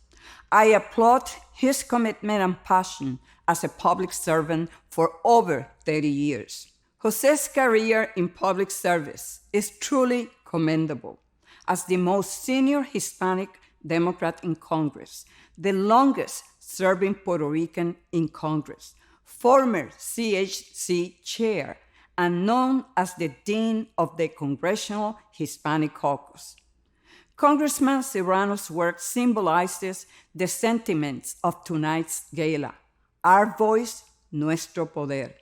I applaud his commitment and passion as a public servant for over 30 years. Jose's career in public service is truly commendable. As the most senior Hispanic Democrat in Congress, the longest serving Puerto Rican in Congress, former CHC chair, and known as the Dean of the Congressional Hispanic Caucus. Congressman Serrano's work symbolizes the sentiments of tonight's gala, our voice, nuestro poder.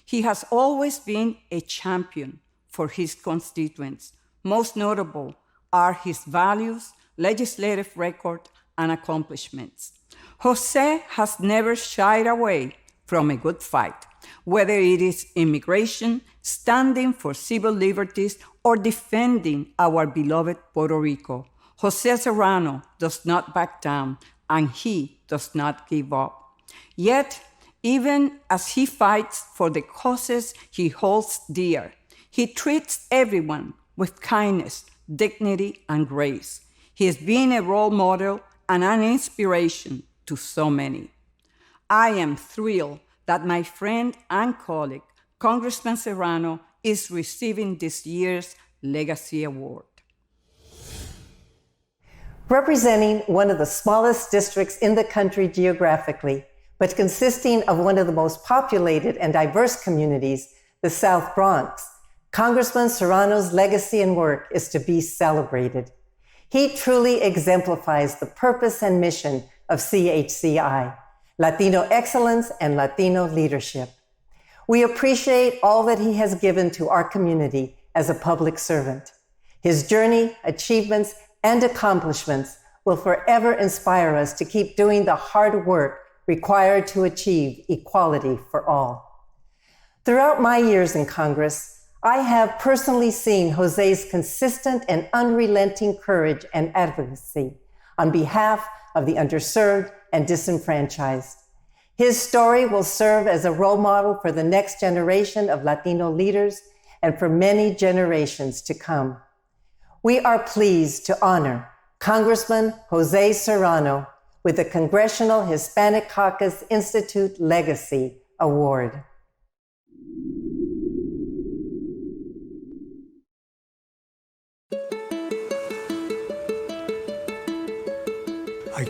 He has always been a champion for his constituents. Most notable are his values, legislative record, and accomplishments. Jose has never shied away from a good fight, whether it is immigration, standing for civil liberties, or defending our beloved Puerto Rico. Jose Serrano does not back down, and he does not give up. Yet, even as he fights for the causes he holds dear, he treats everyone with kindness, dignity, and grace. He has been a role model and an inspiration to so many. I am thrilled that my friend and colleague, Congressman Serrano, is receiving this year's Legacy Award. Representing one of the smallest districts in the country geographically, but consisting of one of the most populated and diverse communities, the South Bronx, Congressman Serrano's legacy and work is to be celebrated. He truly exemplifies the purpose and mission of CHCI, Latino excellence and Latino leadership. We appreciate all that he has given to our community as a public servant. His journey, achievements, and accomplishments will forever inspire us to keep doing the hard work required to achieve equality for all. Throughout my years in Congress, I have personally seen Jose's consistent and unrelenting courage and advocacy on behalf of the underserved and disenfranchised. His story will serve as a role model for the next generation of Latino leaders and for many generations to come. We are pleased to honor Congressman Jose Serrano with the Congressional Hispanic Caucus Institute Legacy Award.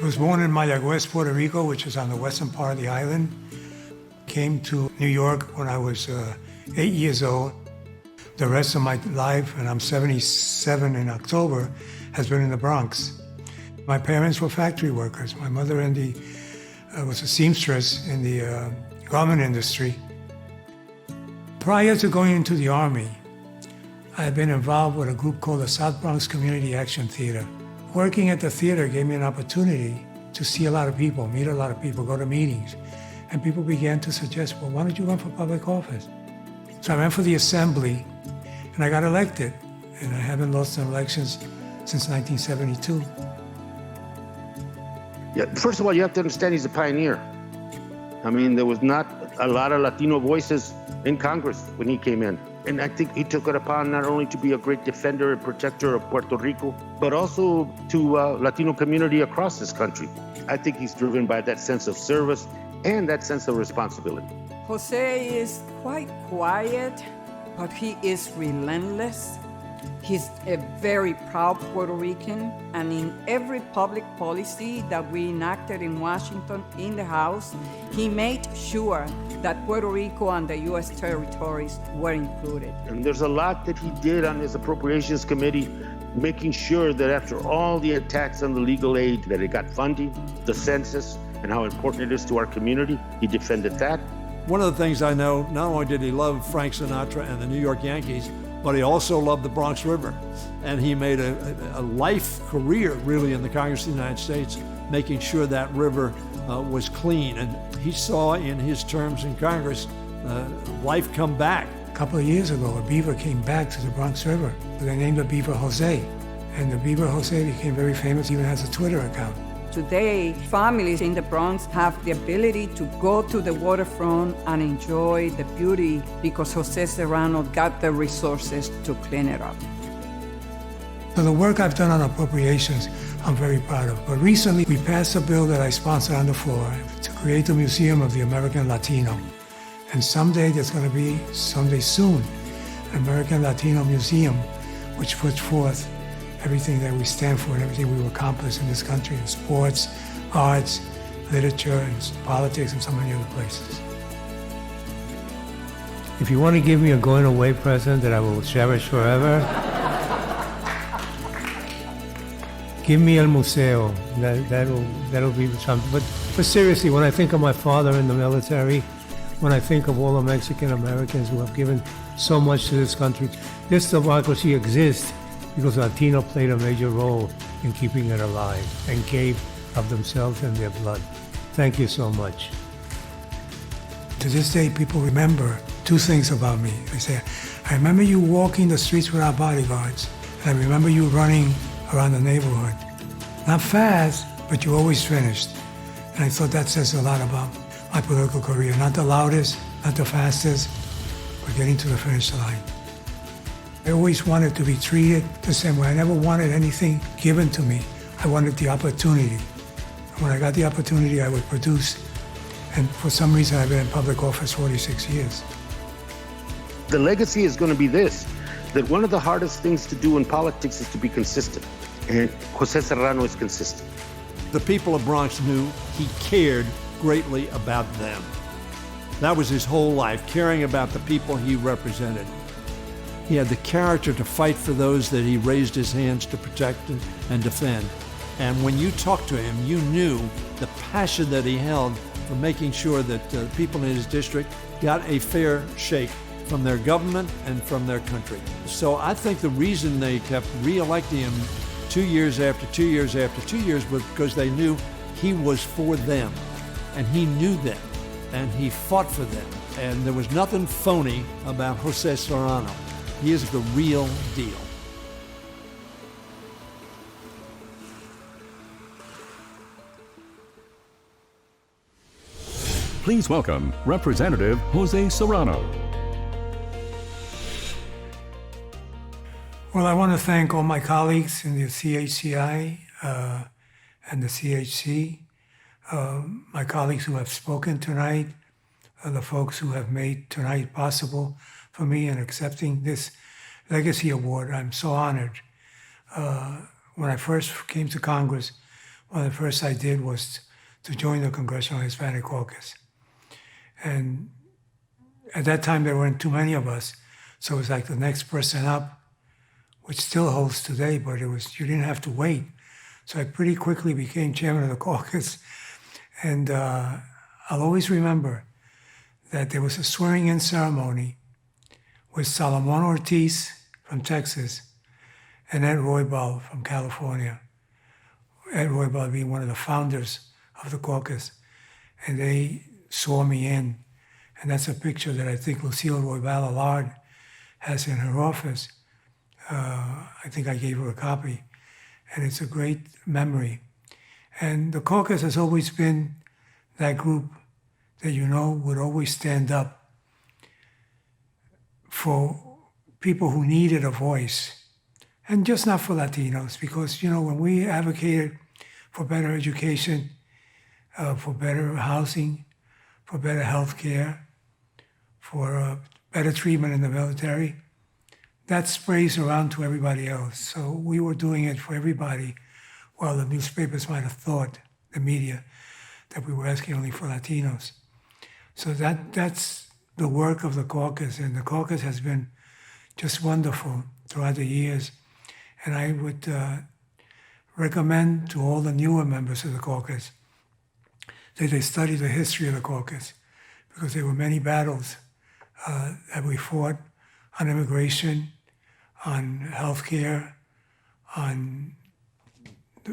was born in Mayagüez, Puerto Rico, which is on the western part of the island. Came to New York when I was 8 years old. The rest of my life, and I'm 77 in October, has been in the Bronx. My parents were factory workers. My mother was a seamstress in the garment industry. Prior to going into the Army, I had been involved with a group called the South Bronx Community Action Theater. Working at the theater gave me an opportunity to see a lot of people, meet a lot of people, go to meetings. And people began to suggest, well, why don't you run for public office? So I ran for the assembly, and I got elected. And I haven't lost in elections since 1972. Yeah, first of all, you have to understand he's a pioneer. I mean, there was not a lot of Latino voices in Congress when he came in. And I think he took it upon not only to be a great defender and protector of Puerto Rico, but also to Latino community across this country. I think he's driven by that sense of service and that sense of responsibility. Jose is quite quiet, but he is relentless. He's a very proud Puerto Rican, and in every public policy that we enacted in Washington in the House, he made sure that Puerto Rico and the U.S. territories were included. And there's a lot that he did on his Appropriations Committee, making sure that after all the attacks on the legal aid, that it got funding, the census, and how important it is to our community. He defended that. One of the things I know, not only did he love Frank Sinatra and the New York Yankees, but he also loved the Bronx River. And he made a life career, really, in the Congress of the United States, making sure that river was clean. And he saw in his terms in Congress life come back. A couple of years ago, a beaver came back to the Bronx River. They named the beaver Jose. And the beaver Jose became very famous, even has a Twitter account. Today, families in the Bronx have the ability to go to the waterfront and enjoy the beauty because Jose Serrano got the resources to clean it up. So the work I've done on appropriations, I'm very proud of. But recently, we passed a bill that I sponsored on the floor to create the Museum of the American Latino. And someday, there's going to be, someday soon, an American Latino Museum, which puts forth everything that we stand for and everything we've accomplished in this country, in sports, arts, literature, and politics, and so many other places. If you want to give me a going away present that I will cherish forever, give me El Museo. That'll be something. But seriously, when I think of my father in the military, when I think of all the Mexican Americans who have given so much to this country, this democracy exists because Latino played a major role in keeping it alive and gave of themselves and their blood. Thank you so much. To this day, people remember two things about me. They say, I remember you walking the streets without bodyguards, and I remember you running around the neighborhood. Not fast, but you always finished. And I thought that says a lot about my political career. Not the loudest, not the fastest, but getting to the finish line. I always wanted to be treated the same way. I never wanted anything given to me. I wanted the opportunity. And when I got the opportunity, I would produce. And for some reason, I've been in public office 46 years. The legacy is going to be this, that one of the hardest things to do in politics is to be consistent. And Jose Serrano is consistent. The people of Bronx knew he cared greatly about them. That was his whole life, caring about the people he represented. He had the character to fight for those that he raised his hands to protect and defend. And when you talked to him, you knew the passion that he held for making sure that people in his district got a fair shake from their government and from their country. So I think the reason they kept re-electing him 2 years after 2 years after 2 years was because they knew he was for them. And he knew them. And he fought for them. And there was nothing phony about Jose Serrano. He is the real deal. Please welcome Representative Jose Serrano. Well, I want to thank all my colleagues in the CHCI and the CHC, my colleagues who have spoken tonight, the folks who have made tonight possible for me in accepting this legacy award. I'm so honored. When I first came to Congress, one of the first I did was to join the Congressional Hispanic Caucus. And at that time, there weren't too many of us, so it was like the next person up, which still holds today, but you didn't have to wait. So I pretty quickly became chairman of the caucus. And I'll always remember that there was a swearing-in ceremony with Salomon Ortiz from Texas and Ed Roybal from California. Ed Roybal being one of the founders of the caucus. And they swore me in. And that's a picture that I think Lucille Roybal Allard has in her office. I think I gave her a copy. And it's a great memory. And the caucus has always been that group that would always stand up for people who needed a voice. And just not for Latinos, because, when we advocated for better education, for better housing, for better health care, for better treatment in the military, that sprays around to everybody else. So we were doing it for everybody, while the newspapers might have thought, the media, that we were asking only for Latinos. So that's the work of the caucus, and the caucus has been just wonderful throughout the years. And I would recommend to all the newer members of the caucus that they study the history of the caucus, because there were many battles that we fought on immigration, on health care, on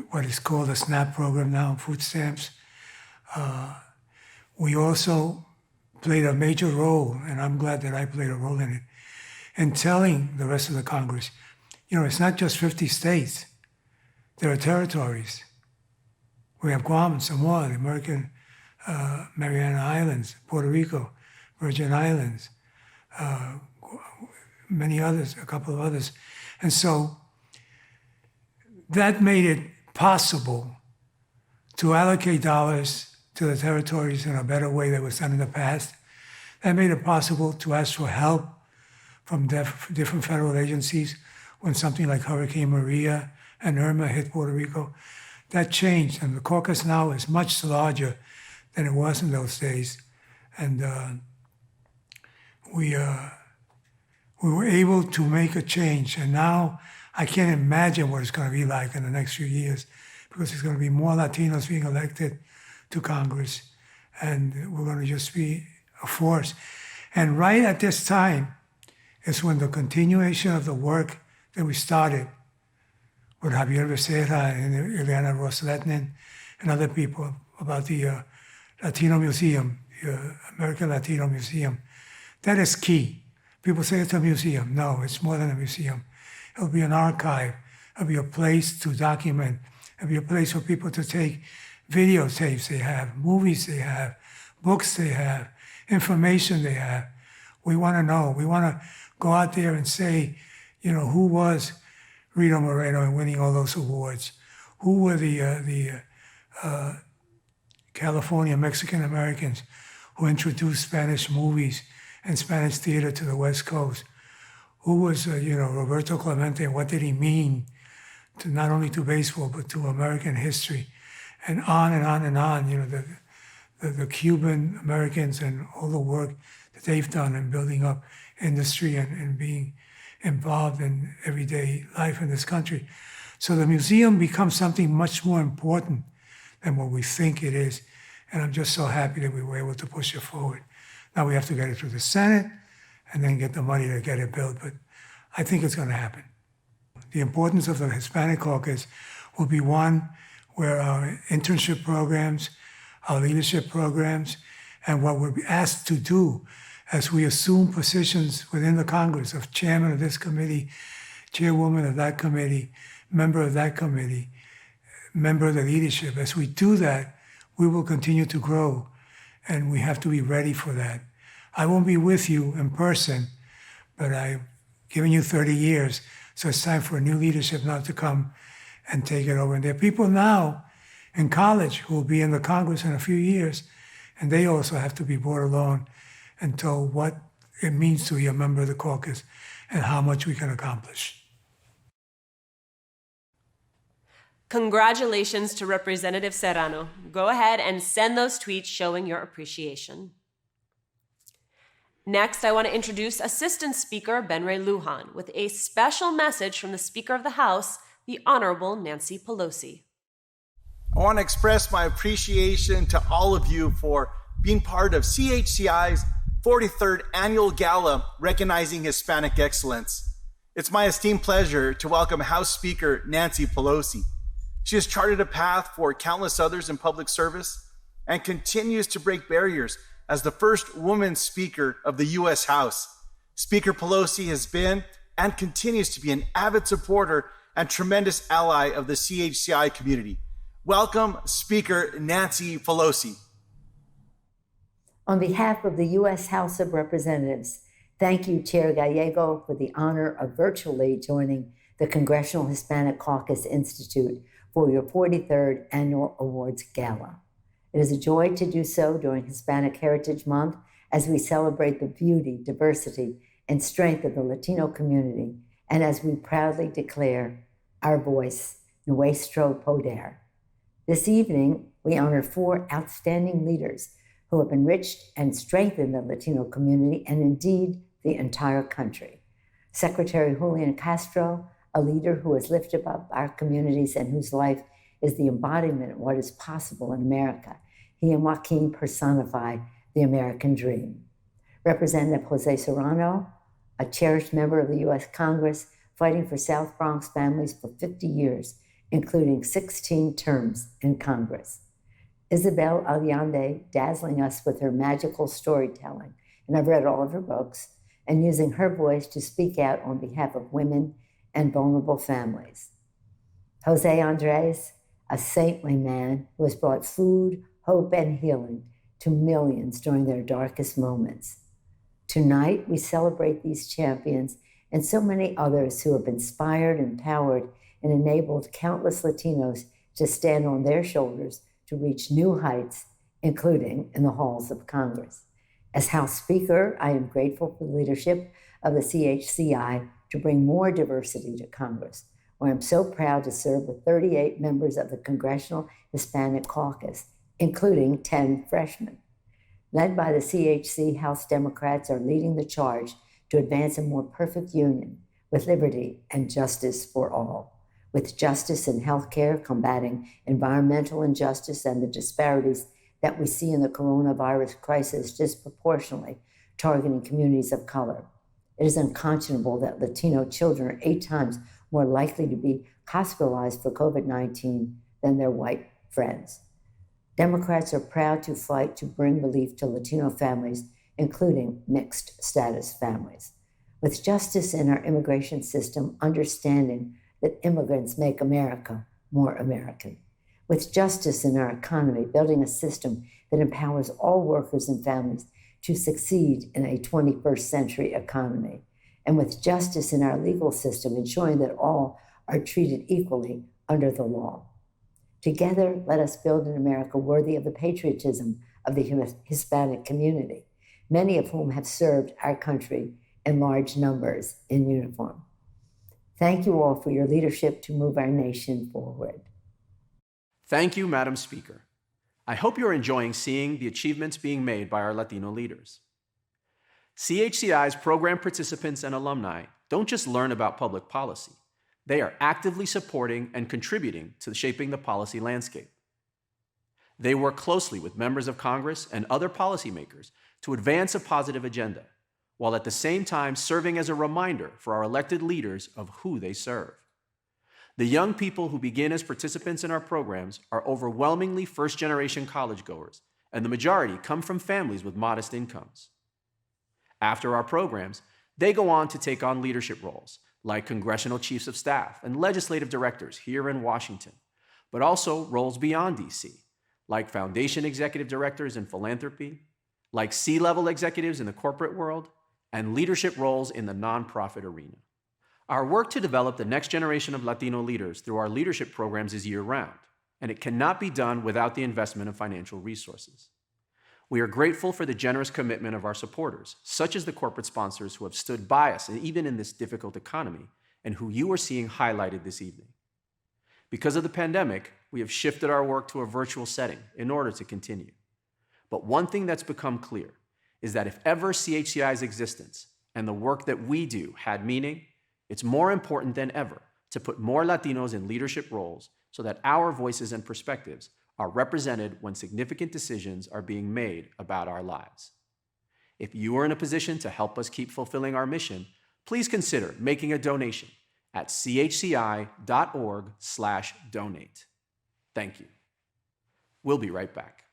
what is called the SNAP program now, food stamps. We also played a major role, and I'm glad that I played a role in it, in telling the rest of the Congress, it's not just 50 states. There are territories. We have Guam, Samoa, the American Mariana Islands, Puerto Rico, Virgin Islands, many others, a couple of others. And so that made it possible to allocate dollars to the territories in a better way than was done in the past. That made it possible to ask for help from different federal agencies when something like Hurricane Maria and Irma hit Puerto Rico. That changed, and the caucus now is much larger than it was in those days. And we were able to make a change. And now I can't imagine what it's going to be like in the next few years, because there's going to be more Latinos being elected to Congress, and we're going to just be a force. And right at this time is when the continuation of the work that we started with Javier Becerra and Ileana Rosletnin and other people about the Latino Museum, the American Latino Museum, that is key. People say it's a museum. No, it's more than a museum. It'll be an archive. It'll be a place to document. It'll be a place for people to take videotapes they have, movies they have, books they have, information they have. We want to know. We want to go out there and say, who was Rita Moreno and winning all those awards? Who were the California Mexican Americans who introduced Spanish movies and Spanish theater to the West Coast? Who was, Roberto Clemente, and what did he mean to not only to baseball, but to American history? And on and on and on, the Cuban Americans and all the work that they've done in building up industry and being involved in everyday life in this country. So the museum becomes something much more important than what we think it is. And I'm just so happy that we were able to push it forward. Now we have to get it through the Senate and then get the money to get it built. But I think it's going to happen. The importance of the Hispanic Caucus will be one where our internship programs, our leadership programs, and what we're asked to do as we assume positions within the Congress of chairman of this committee, chairwoman of that committee, member of that committee, member of the leadership. As we do that, we will continue to grow, and we have to be ready for that. I won't be with you in person, but I've given you 30 years, so it's time for a new leadership now to come and take it over. And there are people now in college who will be in the Congress in a few years, and they also have to be brought along and told what it means to be a member of the caucus and how much we can accomplish. Congratulations to Representative Serrano. Go ahead and send those tweets showing your appreciation. Next, I want to introduce Assistant Speaker Benray Lujan with a special message from the Speaker of the House, the Honorable Nancy Pelosi. I want to express my appreciation to all of you for being part of CHCI's 43rd Annual Gala recognizing Hispanic excellence. It's my esteemed pleasure to welcome House Speaker Nancy Pelosi. She has charted a path for countless others in public service and continues to break barriers as the first woman Speaker of the U.S. House. Speaker Pelosi has been and continues to be an avid supporter and tremendous ally of the CHCI community. Welcome, Speaker Nancy Pelosi. On behalf of the U.S. House of Representatives, thank you, Chair Gallego, for the honor of virtually joining the Congressional Hispanic Caucus Institute for your 43rd Annual Awards Gala. It is a joy to do so during Hispanic Heritage Month as we celebrate the beauty, diversity, and strength of the Latino community, and as we proudly declare our voice, Nuestro Poder. This evening, we honor 4 outstanding leaders who have enriched and strengthened the Latino community and indeed the entire country. Secretary Julian Castro, a leader who has lifted up our communities and whose life is the embodiment of what is possible in America. He and Joaquin personify the American dream. Representative Jose Serrano, a cherished member of the U.S. Congress, fighting for South Bronx families for 50 years, including 16 terms in Congress. Isabel Allende, dazzling us with her magical storytelling, and I've read all of her books, and using her voice to speak out on behalf of women and vulnerable families. Jose Andres, a saintly man who has brought food, hope, and healing to millions during their darkest moments. Tonight, we celebrate these champions and so many others who have inspired, empowered, and enabled countless Latinos to stand on their shoulders to reach new heights, including in the halls of Congress. As House Speaker, I am grateful for the leadership of the CHCI to bring more diversity to Congress, where I'm so proud to serve with 38 members of the Congressional Hispanic Caucus, including 10 freshmen. Led by the CHC, House Democrats are leading the charge to advance a more perfect union with liberty and justice for all. With justice in healthcare, combating environmental injustice and the disparities that we see in the coronavirus crisis disproportionately targeting communities of color. It is unconscionable that Latino children are 8 times more likely to be hospitalized for COVID-19 than their white friends. Democrats are proud to fight to bring relief to Latino families, including mixed status families. With justice in our immigration system, understanding that immigrants make America more American. With justice in our economy, building a system that empowers all workers and families to succeed in a 21st century economy. And with justice in our legal system, ensuring that all are treated equally under the law. Together, let us build an America worthy of the patriotism of the Hispanic community, many of whom have served our country in large numbers in uniform. Thank you all for your leadership to move our nation forward. Thank you, Madam Speaker. I hope you're enjoying seeing the achievements being made by our Latino leaders. CHCI's program participants and alumni don't just learn about public policy. They are actively supporting and contributing to shaping the policy landscape. They work closely with members of Congress and other policymakers to advance a positive agenda, while at the same time serving as a reminder for our elected leaders of who they serve. The young people who begin as participants in our programs are overwhelmingly first-generation college-goers, and the majority come from families with modest incomes. After our programs, they go on to take on leadership roles, like congressional chiefs of staff and legislative directors here in Washington, but also roles beyond DC, like foundation executive directors in philanthropy, like C-level executives in the corporate world, and leadership roles in the nonprofit arena. Our work to develop the next generation of Latino leaders through our leadership programs is year-round, and it cannot be done without the investment of financial resources. We are grateful for the generous commitment of our supporters, such as the corporate sponsors who have stood by us even in this difficult economy, and who you are seeing highlighted this evening. Because of the pandemic, we have shifted our work to a virtual setting in order to continue. But one thing that's become clear is that if ever CHCI's existence and the work that we do had meaning, it's more important than ever to put more Latinos in leadership roles so that our voices and perspectives are represented when significant decisions are being made about our lives. If you are in a position to help us keep fulfilling our mission, please consider making a donation at chci.org/donate. Thank you. We'll be right back.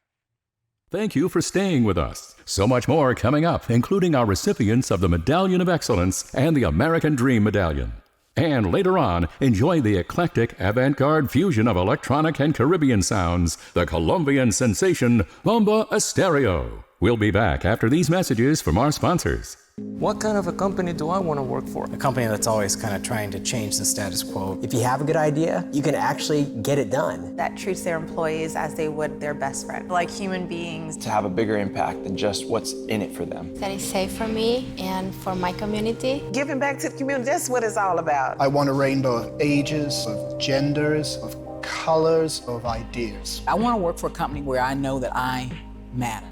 Thank you for staying with us. So much more coming up, including our recipients of the Medallion of Excellence and the American Dream Medallion. And later on, enjoy the eclectic avant-garde fusion of electronic and Caribbean sounds, the Colombian sensation Bomba Estéreo. We'll be back after these messages from our sponsors. What kind of a company do I want to work for? A company that's always kind of trying to change the status quo. If you have a good idea, you can actually get it done. That treats their employees as they would their best friend, like human beings. To have a bigger impact than just what's in it for them. That is safe for me and for my community. Giving back to the community, that's what it's all about. I want a rainbow of ages, of genders, of colors, of ideas. I want to work for a company where I know that I matter.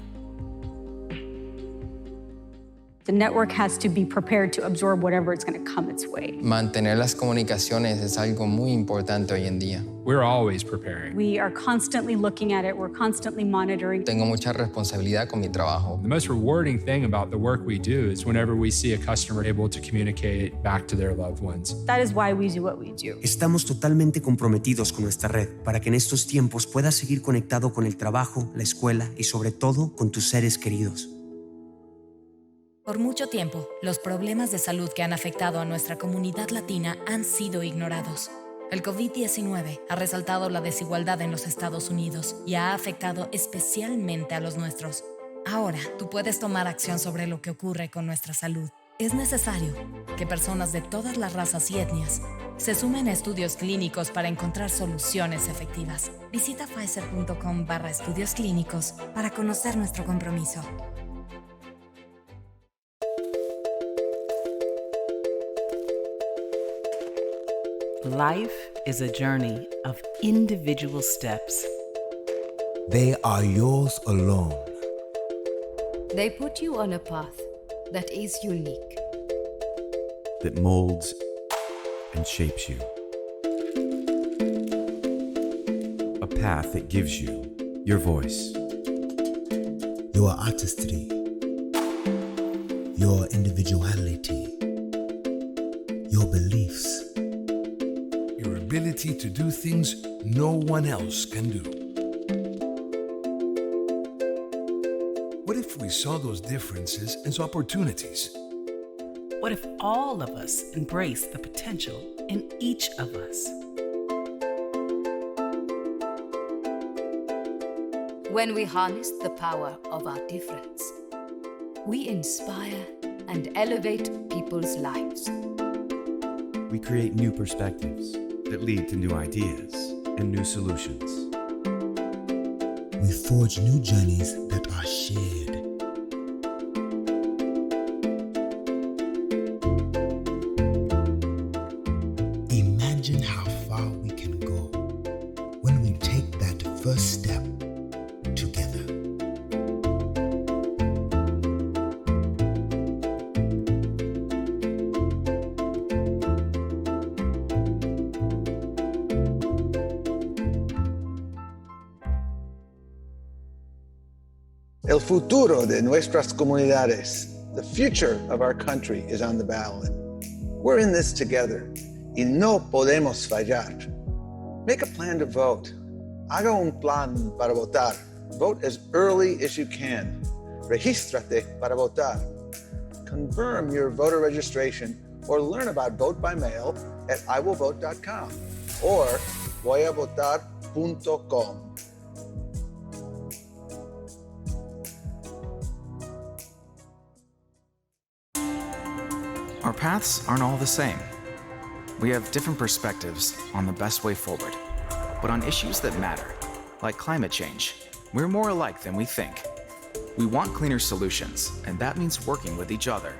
The network has to be prepared to absorb whatever is going to come its way. Mantener las comunicaciones es algo muy importante hoy en día. We're always preparing. We are constantly looking at it. We're constantly monitoring. Tengo mucha responsabilidad con mi trabajo. The most rewarding thing about the work we do is whenever we see a customer able to communicate back to their loved ones. That is why we do what we do. Estamos totalmente comprometidos con nuestra red para que en estos tiempos puedas seguir conectado con el trabajo, la escuela y sobre todo con tus seres queridos. Por mucho tiempo, los problemas de salud que han afectado a nuestra comunidad latina han sido ignorados. El COVID-19 ha resaltado la desigualdad en los Estados Unidos y ha afectado especialmente a los nuestros. Ahora, tú puedes tomar acción sobre lo que ocurre con nuestra salud. Es necesario que personas de todas las razas y etnias se sumen a estudios clínicos para encontrar soluciones efectivas. Visita Pfizer.com/estudios clínicos para conocer nuestro compromiso. Life is a journey of individual steps. They are yours alone. They put you on a path that is unique, that molds and shapes you. A path that gives you your voice, your artistry, your individuality, your beliefs. Your ability to do things no one else can do. What if we saw those differences as opportunities? What if all of us embrace the potential in each of us? When we harness the power of our difference, we inspire and elevate people's lives. We create new perspectives that lead to new ideas and new solutions. We forge new journeys that are shared. Imagine how far we can go when we take that first step together. El futuro de nuestras comunidades, the future of our country is on the ballot. We're in this together y no podemos fallar. Make a plan to vote. Haga un plan para votar. Vote as early as you can. Regístrate para votar. Confirm your voter registration or learn about vote by mail at iwillvote.com or voyavotar.com. Our paths aren't all the same. We have different perspectives on the best way forward. But on issues that matter, like climate change, we're more alike than we think. We want cleaner solutions, and that means working with each other.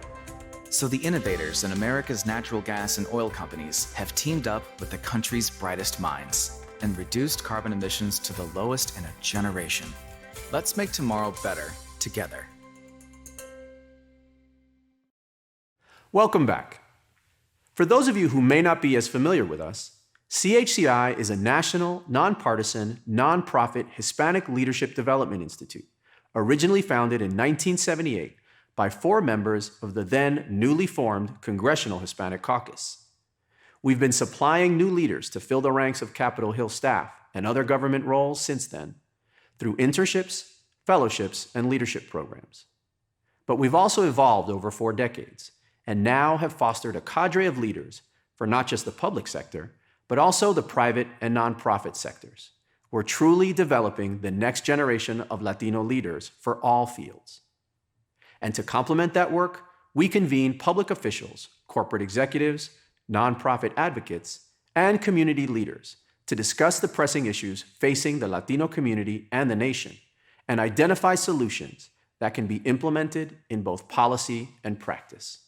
So the innovators in America's natural gas and oil companies have teamed up with the country's brightest minds. and reduced carbon emissions to the lowest in a generation. Let's make tomorrow better together. Welcome back. For those of you who may not be as familiar with us, CHCI is a national, nonpartisan, nonprofit Hispanic Leadership Development Institute, originally founded in 1978 by 4 members of the then newly formed Congressional Hispanic Caucus. We've been supplying new leaders to fill the ranks of Capitol Hill staff and other government roles since then, through internships, fellowships, and leadership programs. But we've also evolved over 4 decades, and now have fostered a cadre of leaders for not just the public sector, but also the private and nonprofit sectors. We're truly developing the next generation of Latino leaders for all fields. And to complement that work, we convene public officials, corporate executives, nonprofit advocates, and community leaders to discuss the pressing issues facing the Latino community and the nation, and identify solutions that can be implemented in both policy and practice.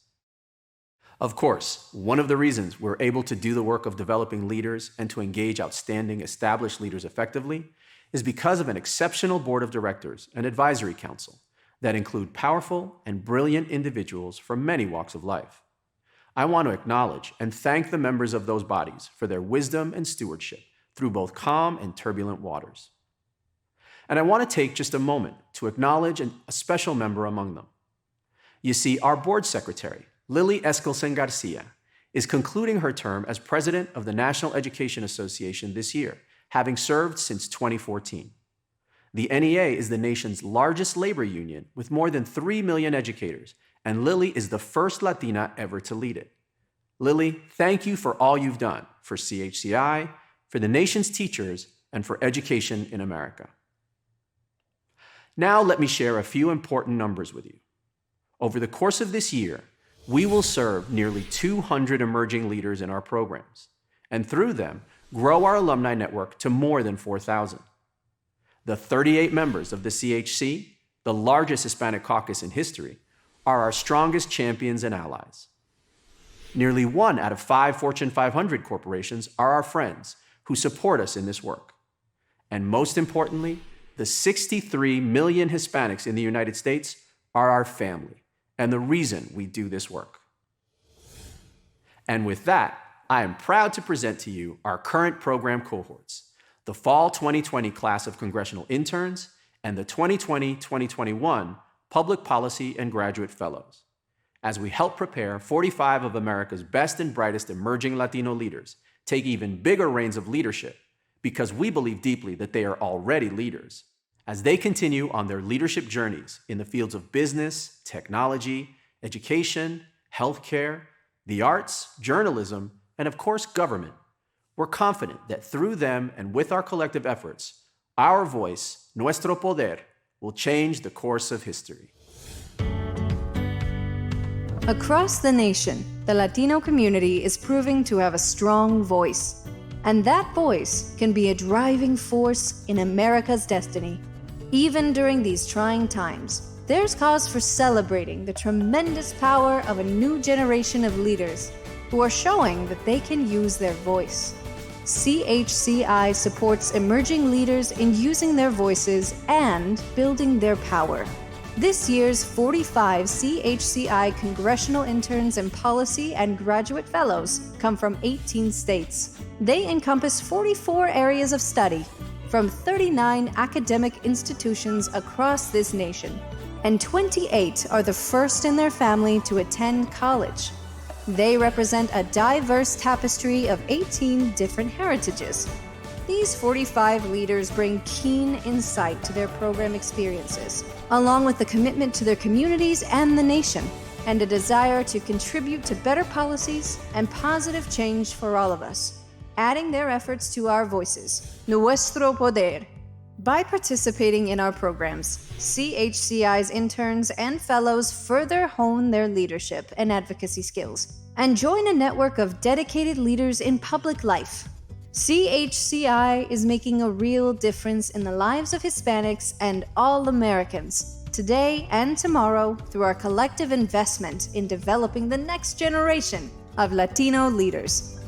Of course, one of the reasons we're able to do the work of developing leaders and to engage outstanding established leaders effectively is because of an exceptional board of directors and advisory council that include powerful and brilliant individuals from many walks of life. I want to acknowledge and thank the members of those bodies for their wisdom and stewardship through both calm and turbulent waters. And I want to take just a moment to acknowledge a special member among them. You see, our board secretary, Lily Eskelsen Garcia, is concluding her term as president of the National Education Association this year, having served since 2014. The NEA is the nation's largest labor union with more than 3 million educators, and Lily is the first Latina ever to lead it. Lily, thank you for all you've done for CHCI, for the nation's teachers, and for education in America. Now let me share a few important numbers with you. Over the course of this year, we will serve nearly 200 emerging leaders in our programs, and through them, grow our alumni network to more than 4,000. The 38 members of the CHC, the largest Hispanic caucus in history, are our strongest champions and allies. Nearly 1 out of 5 Fortune 500 corporations are our friends who support us in this work. And most importantly, the 63 million Hispanics in the United States are our family and the reason we do this work. And with that, I am proud to present to you our current program cohorts, the Fall 2020 class of congressional interns and the 2020-2021 Public Policy and Graduate Fellows, as we help prepare 45 of America's best and brightest emerging Latino leaders take even bigger reins of leadership, because we believe deeply that they are already leaders, as they continue on their leadership journeys in the fields of business, technology, education, healthcare, the arts, journalism, and of course, government. We're confident that through them and with our collective efforts, our voice, nuestro poder, will change the course of history. Across the nation, the Latino community is proving to have a strong voice, and that voice can be a driving force in America's destiny. Even during these trying times, there's cause for celebrating the tremendous power of a new generation of leaders who are showing that they can use their voice. CHCI supports emerging leaders in using their voices and building their power. This year's 45 CHCI congressional interns in policy and graduate fellows come from 18 states. They encompass 44 areas of study from 39 academic institutions across this nation, and 28 are the first in their family to attend college. They represent a diverse tapestry of 18 different heritages. These 45 leaders bring keen insight to their program experiences, along with the commitment to their communities and the nation, and a desire to contribute to better policies and positive change for all of us, adding their efforts to our voices, nuestro poder. By participating in our programs, CHCI's interns and fellows further hone their leadership and advocacy skills and join a network of dedicated leaders in public life. CHCI is making a real difference in the lives of Hispanics and all Americans, today and tomorrow, through our collective investment in developing the next generation of Latino leaders.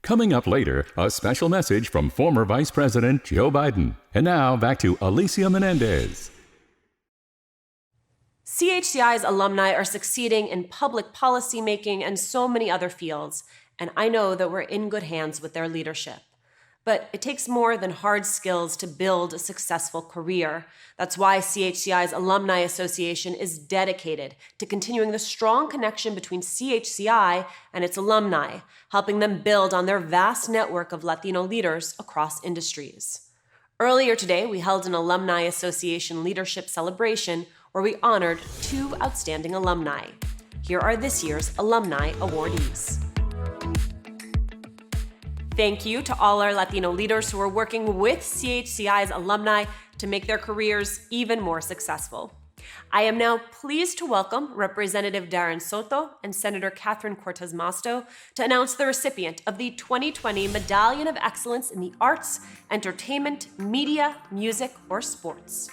Coming up later, a special message from former Vice President Joe Biden. And now, back to Alicia Menendez. CHCI's alumni are succeeding in public policy making and so many other fields, and I know that we're in good hands with their leadership. But it takes more than hard skills to build a successful career. That's why CHCI's Alumni Association is dedicated to continuing the strong connection between CHCI and its alumni, helping them build on their vast network of Latino leaders across industries. Earlier today, we held an Alumni Association leadership celebration where we honored 2 outstanding alumni. Here are this year's alumni awardees. Thank you to all our Latino leaders who are working with CHCI's alumni to make their careers even more successful. I am now pleased to welcome Representative Darren Soto and Senator Catherine Cortez Masto to announce the recipient of the 2020 Medallion of Excellence in the Arts, Entertainment, Media, Music, or Sports.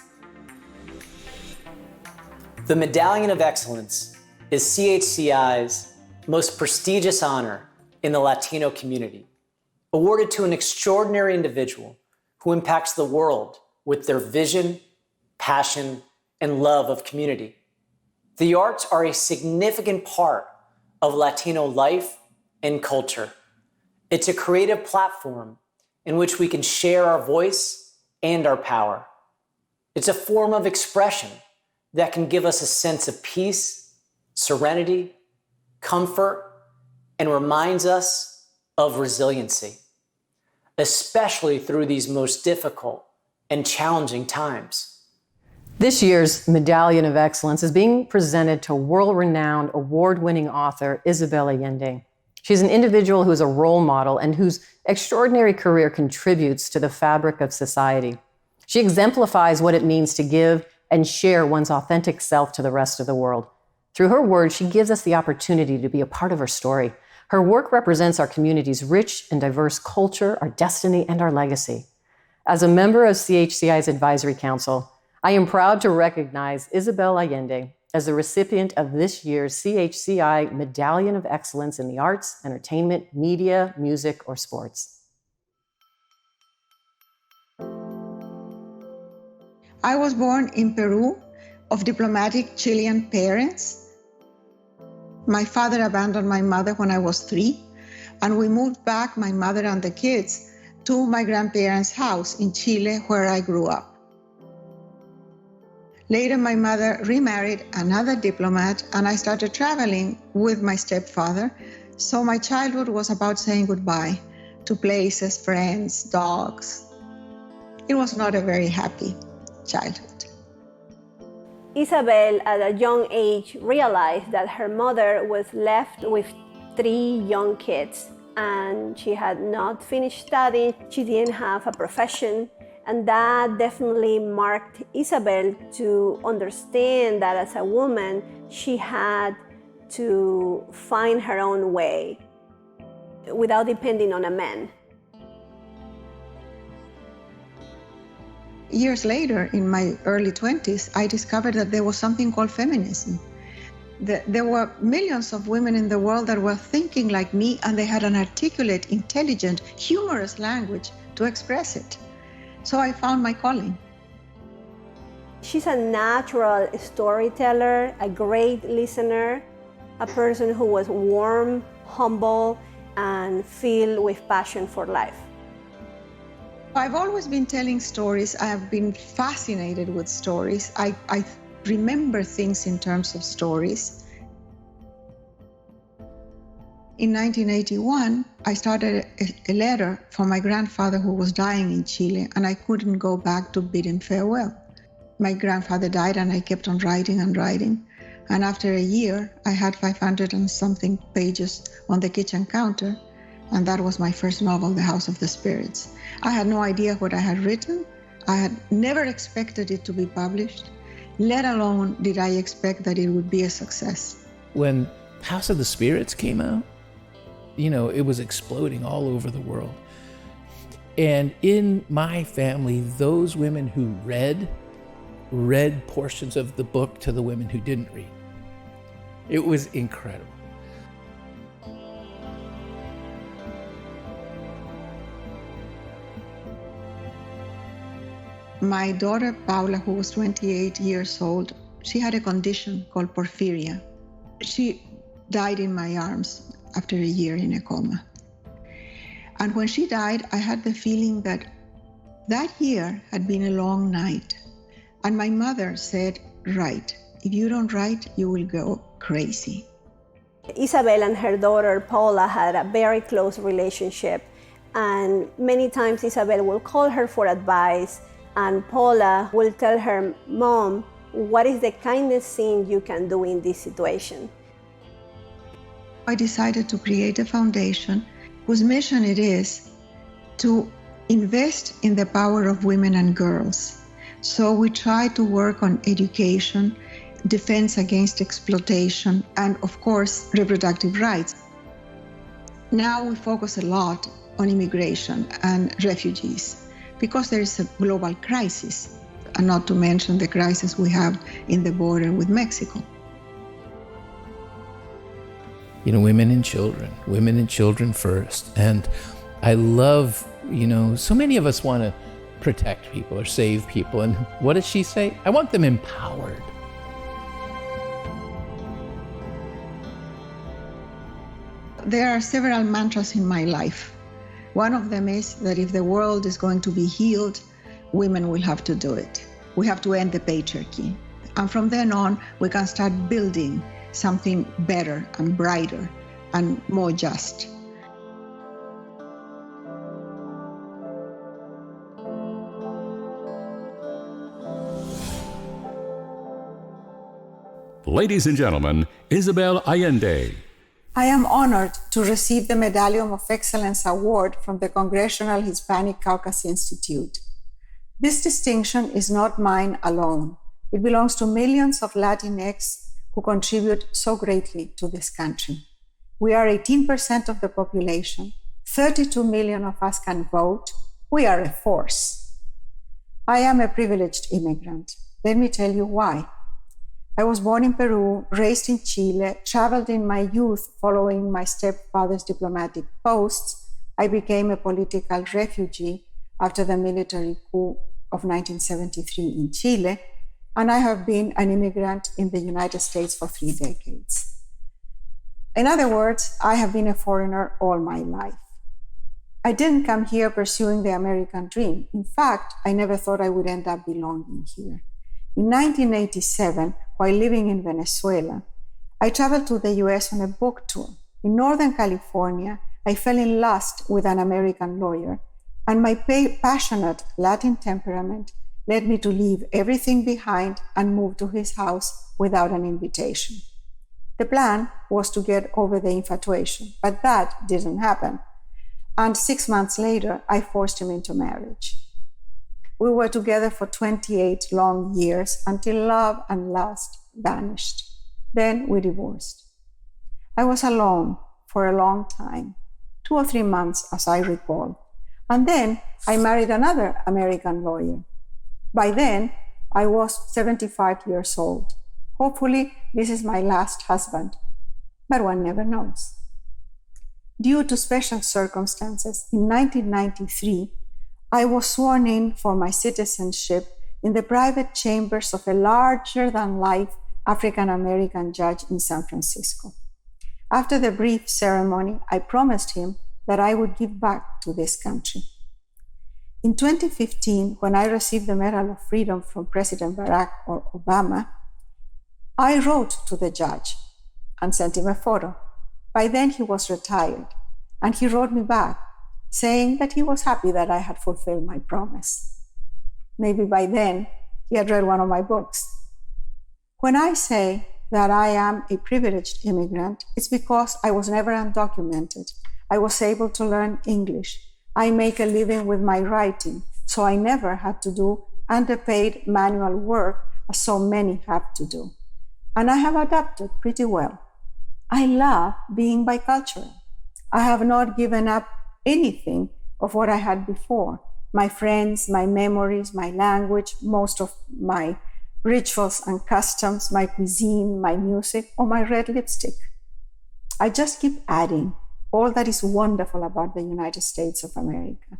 The Medallion of Excellence is CHCI's most prestigious honor in the Latino community, awarded to an extraordinary individual who impacts the world with their vision, passion, and love of community. The arts are a significant part of Latino life and culture. It's a creative platform in which we can share our voice and our power. It's a form of expression that can give us a sense of peace, serenity, comfort, and reminds us of resiliency, especially through these most difficult and challenging times. This year's Medallion of Excellence is being presented to world-renowned, award-winning author Isabella Yending. She's an individual who is a role model and whose extraordinary career contributes to the fabric of society. She exemplifies what it means to give and share one's authentic self to the rest of the world. Through her words, she gives us the opportunity to be a part of her story. Her work represents our community's rich and diverse culture, our destiny, and our legacy. As a member of CHCI's Advisory Council, I am proud to recognize Isabel Allende as the recipient of this year's CHCI Medallion of Excellence in the Arts, Entertainment, Media, Music, or Sports. I was born in Peru of diplomatic Chilean parents. My father abandoned my mother when I was 3, and we moved back, my mother and the kids, to my grandparents' house in Chile, where I grew up. Later, my mother remarried another diplomat, and I started traveling with my stepfather. So my childhood was about saying goodbye to places, friends, dogs. It was not a very happy childhood. Isabel, at a young age, realized that her mother was left with 3 young kids, and she had not finished studying. She didn't have a profession, and that definitely marked Isabel to understand that as a woman, she had to find her own way without depending on a man. Years later, in my early 20s, I discovered that there was something called feminism. There were millions of women in the world that were thinking like me, and they had an articulate, intelligent, humorous language to express it. So I found my calling. She's a natural storyteller, a great listener, a person who was warm, humble, and filled with passion for life. I've always been telling stories. I have been fascinated with stories. I remember things in terms of stories. In 1981, I started a letter for my grandfather who was dying in Chile, and I couldn't go back to bid him farewell. My grandfather died, and I kept on writing and writing. And after a year, I had 500 and something pages on the kitchen counter, and that was my first novel, The House of the Spirits. I had no idea what I had written. I had never expected it to be published, let alone did I expect that it would be a success. When House of the Spirits came out, it was exploding all over the world. And in my family, those women who read portions of the book to the women who didn't read. It was incredible. My daughter, Paula, who was 28 years old, she had a condition called porphyria. She died in my arms after a year in a coma. And when she died, I had the feeling that year had been a long night. And my mother said, write. If you don't write, you will go crazy. Isabel and her daughter, Paula, had a very close relationship. And many times Isabel will call her for advice, and Paula will tell her, Mom, what is the kindest thing you can do in this situation? I decided to create a foundation whose mission it is to invest in the power of women and girls. So we try to work on education, defense against exploitation, and of course, reproductive rights. Now we focus a lot on immigration and refugees because there is a global crisis, and not to mention the crisis we have in the border with Mexico. You know, women and children first. And I love, so many of us want to protect people or save people. And what does she say? I want them empowered. There are several mantras in my life. One of them is that if the world is going to be healed, women will have to do it. We have to end the patriarchy. And from then on, we can start building something better and brighter and more just. Ladies and gentlemen, Isabel Allende. I am honored to receive the Medallion of Excellence Award from the Congressional Hispanic Caucus Institute. This distinction is not mine alone. It belongs to millions of Latinx who contribute so greatly to this country. We are 18% of the population. 32 million of us can vote. We are a force. I am a privileged immigrant. Let me tell you why. I was born in Peru, raised in Chile, traveled in my youth following my stepfather's diplomatic posts. I became a political refugee after the military coup of 1973 in Chile, and I have been an immigrant in the United States for 3 decades. In other words, I have been a foreigner all my life. I didn't come here pursuing the American dream. In fact, I never thought I would end up belonging here. In 1987, while living in Venezuela, I traveled to the US on a book tour. In Northern California, I fell in lust with an American lawyer, and my passionate Latin temperament led me to leave everything behind and move to his house without an invitation. The plan was to get over the infatuation, but that didn't happen. And 6 months later, I forced him into marriage. We were together for 28 long years until love and lust vanished. Then we divorced. I was alone for a long time, 2 or 3 months as I recall. And then I married another American lawyer. By then, I was 75 years old. Hopefully, this is my last husband, but one never knows. Due to special circumstances, in 1993, I was sworn in for my citizenship in the private chambers of a larger-than-life African-American judge in San Francisco. After the brief ceremony, I promised him that I would give back to this country. In 2015, when I received the Medal of Freedom from President Barack Obama, I wrote to the judge and sent him a photo. By then, he was retired, and he wrote me back, saying that he was happy that I had fulfilled my promise. Maybe by then, he had read one of my books. When I say that I am a privileged immigrant, it's because I was never undocumented. I was able to learn English. I make a living with my writing, so I never had to do underpaid manual work as so many have to do. And I have adapted pretty well. I love being bicultural. I have not given up anything of what I had before. My friends, my memories, my language, most of my rituals and customs, my cuisine, my music, or my red lipstick. I just keep adding all that is wonderful about the United States of America.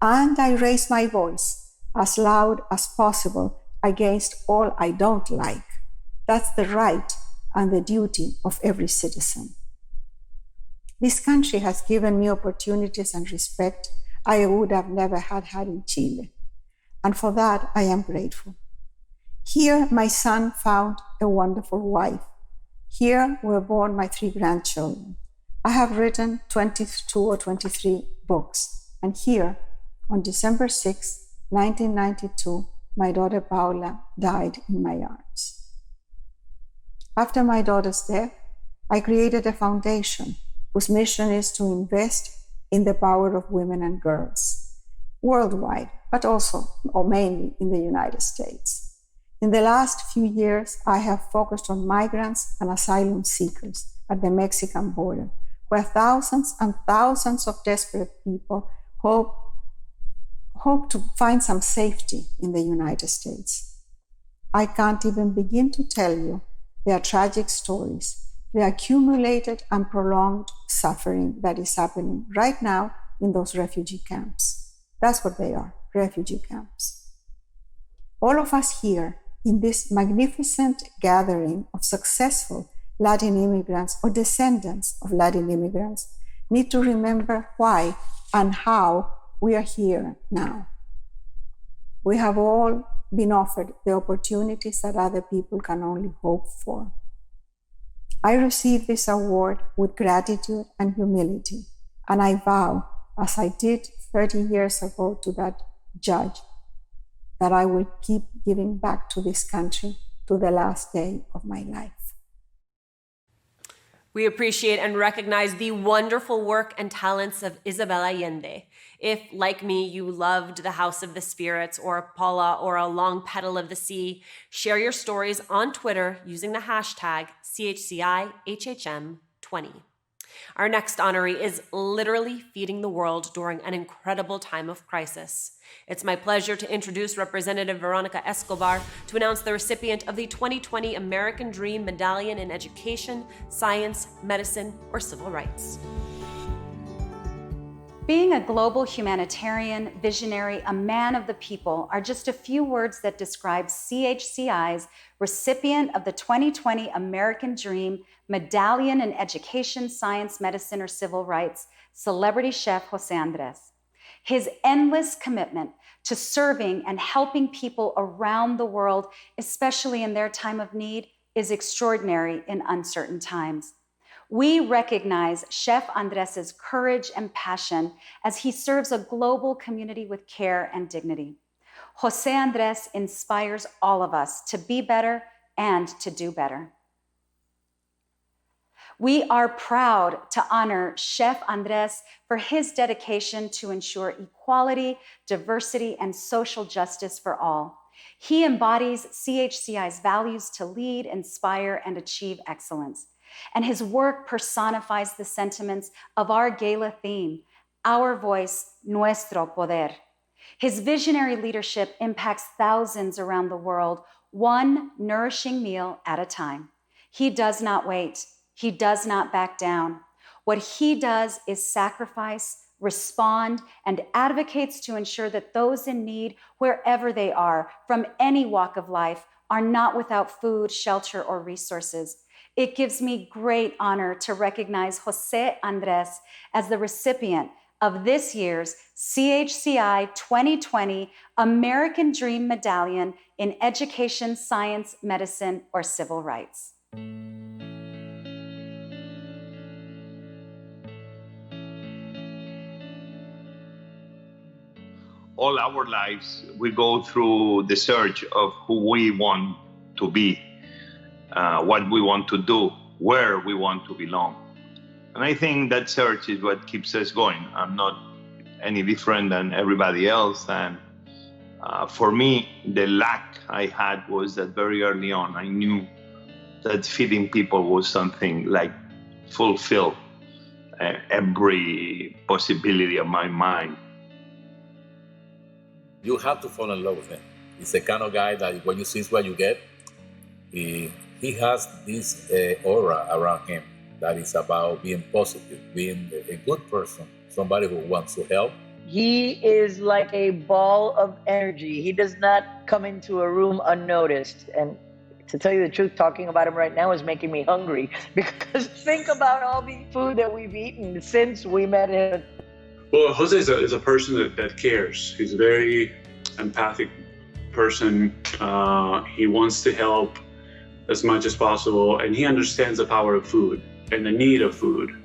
And I raise my voice as loud as possible against all I don't like. That's the right and the duty of every citizen. This country has given me opportunities and respect I would have never had in Chile. And for that, I am grateful. Here, my son found a wonderful wife. Here were born my 3 grandchildren. I have written 22 or 23 books. And here, on December 6, 1992, my daughter Paula died in my arms. After my daughter's death, I created a foundation whose mission is to invest in the power of women and girls worldwide, but also, or mainly, in the United States. In the last few years, I have focused on migrants and asylum seekers at the Mexican border, where thousands and thousands of desperate people hope to find some safety in the United States. I can't even begin to tell you their tragic stories, the accumulated and prolonged suffering that is happening right now in those refugee camps. That's what they are, refugee camps. All of us here in this magnificent gathering of successful Latin immigrants or descendants of Latin immigrants need to remember why and how we are here now. We have all been offered the opportunities that other people can only hope for. I receive this award with gratitude and humility, and I vow, as I did 30 years ago to that judge, that I will keep giving back to this country to the last day of my life. We appreciate and recognize the wonderful work and talents of Isabella Allende. If, like me, you loved The House of the Spirits or Paula or A Long Petal of the Sea, share your stories on Twitter using the hashtag CHCIHHM20. Our next honoree is literally feeding the world during an incredible time of crisis. It's my pleasure to introduce Representative Veronica Escobar to announce the recipient of the 2020 American Dream Medallion in Education, Science, Medicine, or Civil Rights. Being a global humanitarian, visionary, a man of the people are just a few words that describe CHCI's recipient of the 2020 American Dream Medallion in Education, Science, Medicine, or Civil Rights, celebrity chef Jose Andres. His endless commitment to serving and helping people around the world, especially in their time of need, is extraordinary in uncertain times. We recognize Chef Andres's courage and passion as he serves a global community with care and dignity. Jose Andres inspires all of us to be better and to do better. We are proud to honor Chef Andres for his dedication to ensure equality, diversity, and social justice for all. He embodies CHCI's values to lead, inspire, and achieve excellence. And his work personifies the sentiments of our gala theme, Our Voice, Nuestro Poder. His visionary leadership impacts thousands around the world, one nourishing meal at a time. He does not wait. He does not back down. What he does is sacrifice, respond, and advocates to ensure that those in need, wherever they are, from any walk of life, are not without food, shelter, or resources. It gives me great honor to recognize Jose Andres as the recipient of this year's CHCI 2020 American Dream Medallion in Education, Science, Medicine, or Civil Rights. All our lives, we go through the search of who we want to be, what we want to do, where we want to belong. And I think that search is what keeps us going. I'm not any different than everybody else. And for me, the lack I had was that very early on, I knew that feeding people was something like fulfill every possibility of my mind. You have to fall in love with him. He's the kind of guy that when you see what you get. He has this aura around him that is about being positive, being a good person, somebody who wants to help, He is like a ball of energy. He does not come into a room unnoticed. And to tell you the truth, talking about him right now is making me hungry, because think about all the food that we've eaten since we met him. Well, Jose is a person that cares. He's a very empathic person. He wants to help as much as possible, and he understands the power of food and the need of food.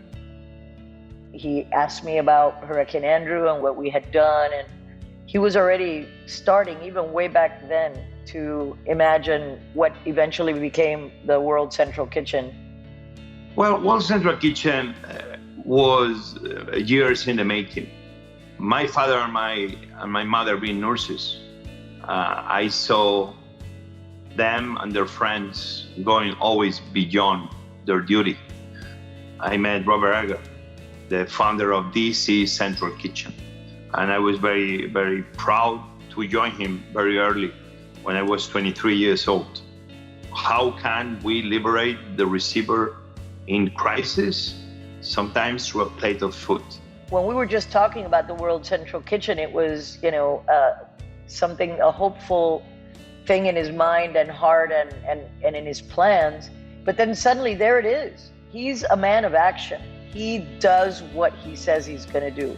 He asked me about Hurricane Andrew and what we had done, and he was already starting, even way back then, to imagine what eventually became the World Central Kitchen. Well, World Central Kitchen was years in the making. My father and my mother being nurses, I saw them and their friends going always beyond their duty. I met Robert Egger, the founder of DC Central Kitchen, and I was very, very proud to join him very early when I was 23 years old. How can we liberate the receiver in crisis? Sometimes through a plate of food. When we were just talking about the World Central Kitchen, it was, something, a hopeful thing in his mind and heart and in his plans. But then suddenly there it is. He's a man of action. He does what he says he's going to do.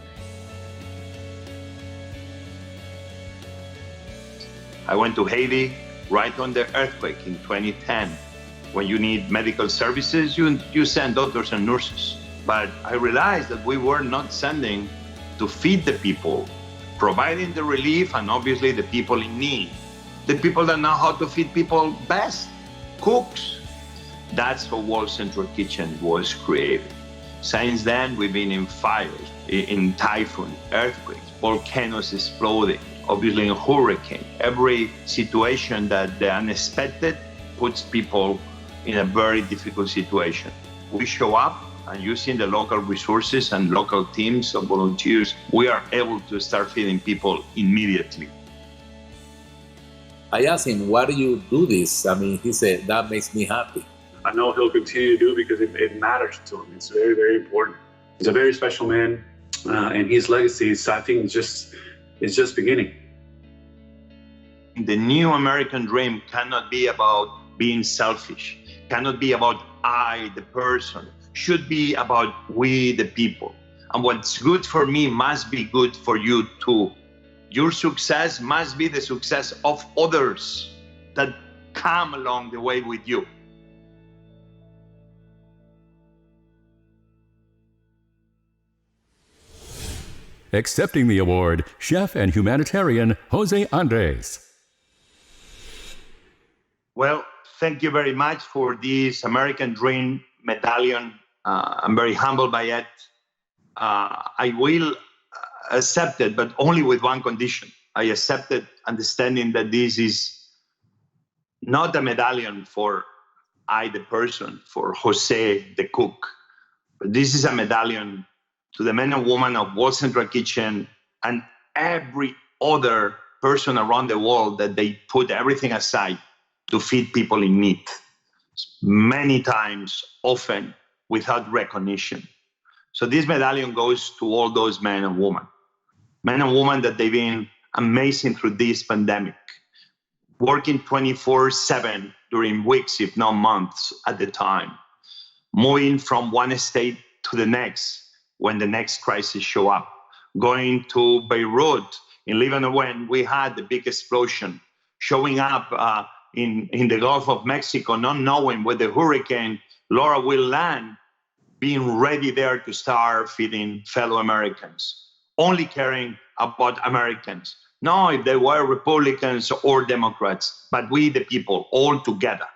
I went to Haiti right on the earthquake in 2010. When you need medical services, you send doctors and nurses. But I realized that we were not sending to feed the people, providing the relief and obviously the people in need. The people that know how to feed people best, cooks. That's how World Central Kitchen was created. Since then, we've been in fires, in typhoon, earthquakes, volcanoes exploding, obviously in hurricane. Every situation that the unexpected puts people in a very difficult situation. We show up, and using the local resources and local teams of volunteers, we are able to start feeding people immediately. I asked him, why do you do this? I mean, he said, that makes me happy. I know he'll continue to do it because it matters to him. It's very, very important. He's a very special man, and his legacy is, I think, is just beginning. The new American dream cannot be about being selfish, cannot be about I, the person, should be about we, the people. And what's good for me must be good for you too. Your success must be the success of others that come along the way with you. Accepting the award, chef and humanitarian Jose Andres. Well, thank you very much for this American Dream medallion. I'm very humbled by it. I will accept it, but only with one condition. I accept it understanding that this is not a medallion for I, the person, for Jose, the cook, but this is a medallion to the men and women of World Central Kitchen and every other person around the world that they put everything aside to feed people in need, many times, often, without recognition. So this medallion goes to all those men and women that they've been amazing through this pandemic, working 24/7 during weeks, if not months at the time, moving from one state to the next when the next crisis show up, going to Beirut in Lebanon when we had the big explosion, showing up in the Gulf of Mexico, not knowing where the hurricane Laura will land, being ready there to start feeding fellow Americans, only caring about Americans. No, if they were Republicans or Democrats, but we, the people, all together.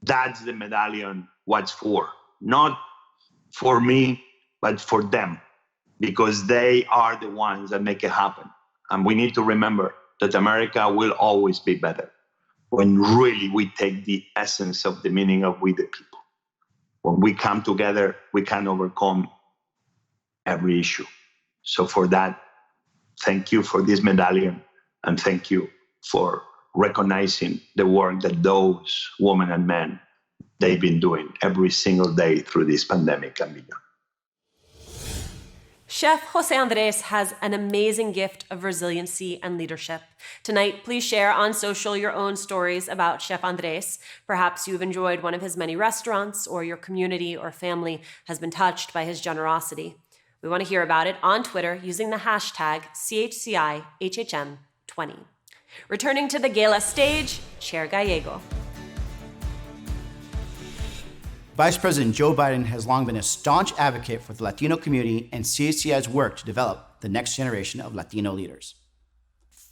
That's the medallion what's for. Not for me, but for them, because they are the ones that make it happen. And we need to remember that America will always be better when really we take the essence of the meaning of we, the people. When we come together, we can overcome every issue. So for that, thank you for this medallion, and thank you for recognizing the work that those women and men, they've been doing every single day through this pandemic and beyond. Chef Jose Andres has an amazing gift of resiliency and leadership. Tonight, please share on social your own stories about Chef Andres. Perhaps you've enjoyed one of his many restaurants, or your community or family has been touched by his generosity. We want to hear about it on Twitter using the hashtag CHCIHHM20. Returning to the gala stage, Chair Gallego. Vice President Joe Biden has long been a staunch advocate for the Latino community and CHCI's work to develop the next generation of Latino leaders.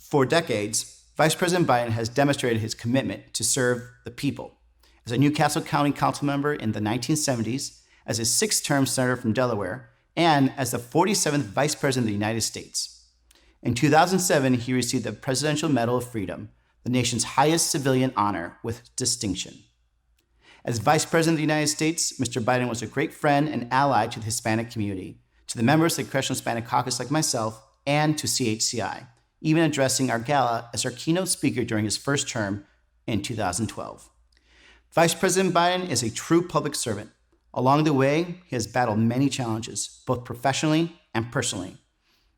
For decades, Vice President Biden has demonstrated his commitment to serve the people. As a Newcastle County Council member in the 1970s, as a sixth-term senator from Delaware, and as the 47th Vice President of the United States. In 2007, he received the Presidential Medal of Freedom, the nation's highest civilian honor, with distinction. As Vice President of the United States, Mr. Biden was a great friend and ally to the Hispanic community, to the members of the Congressional Hispanic Caucus like myself, and to CHCI, even addressing our gala as our keynote speaker during his first term in 2012. Vice President Biden is a true public servant. Along the way, he has battled many challenges, both professionally and personally.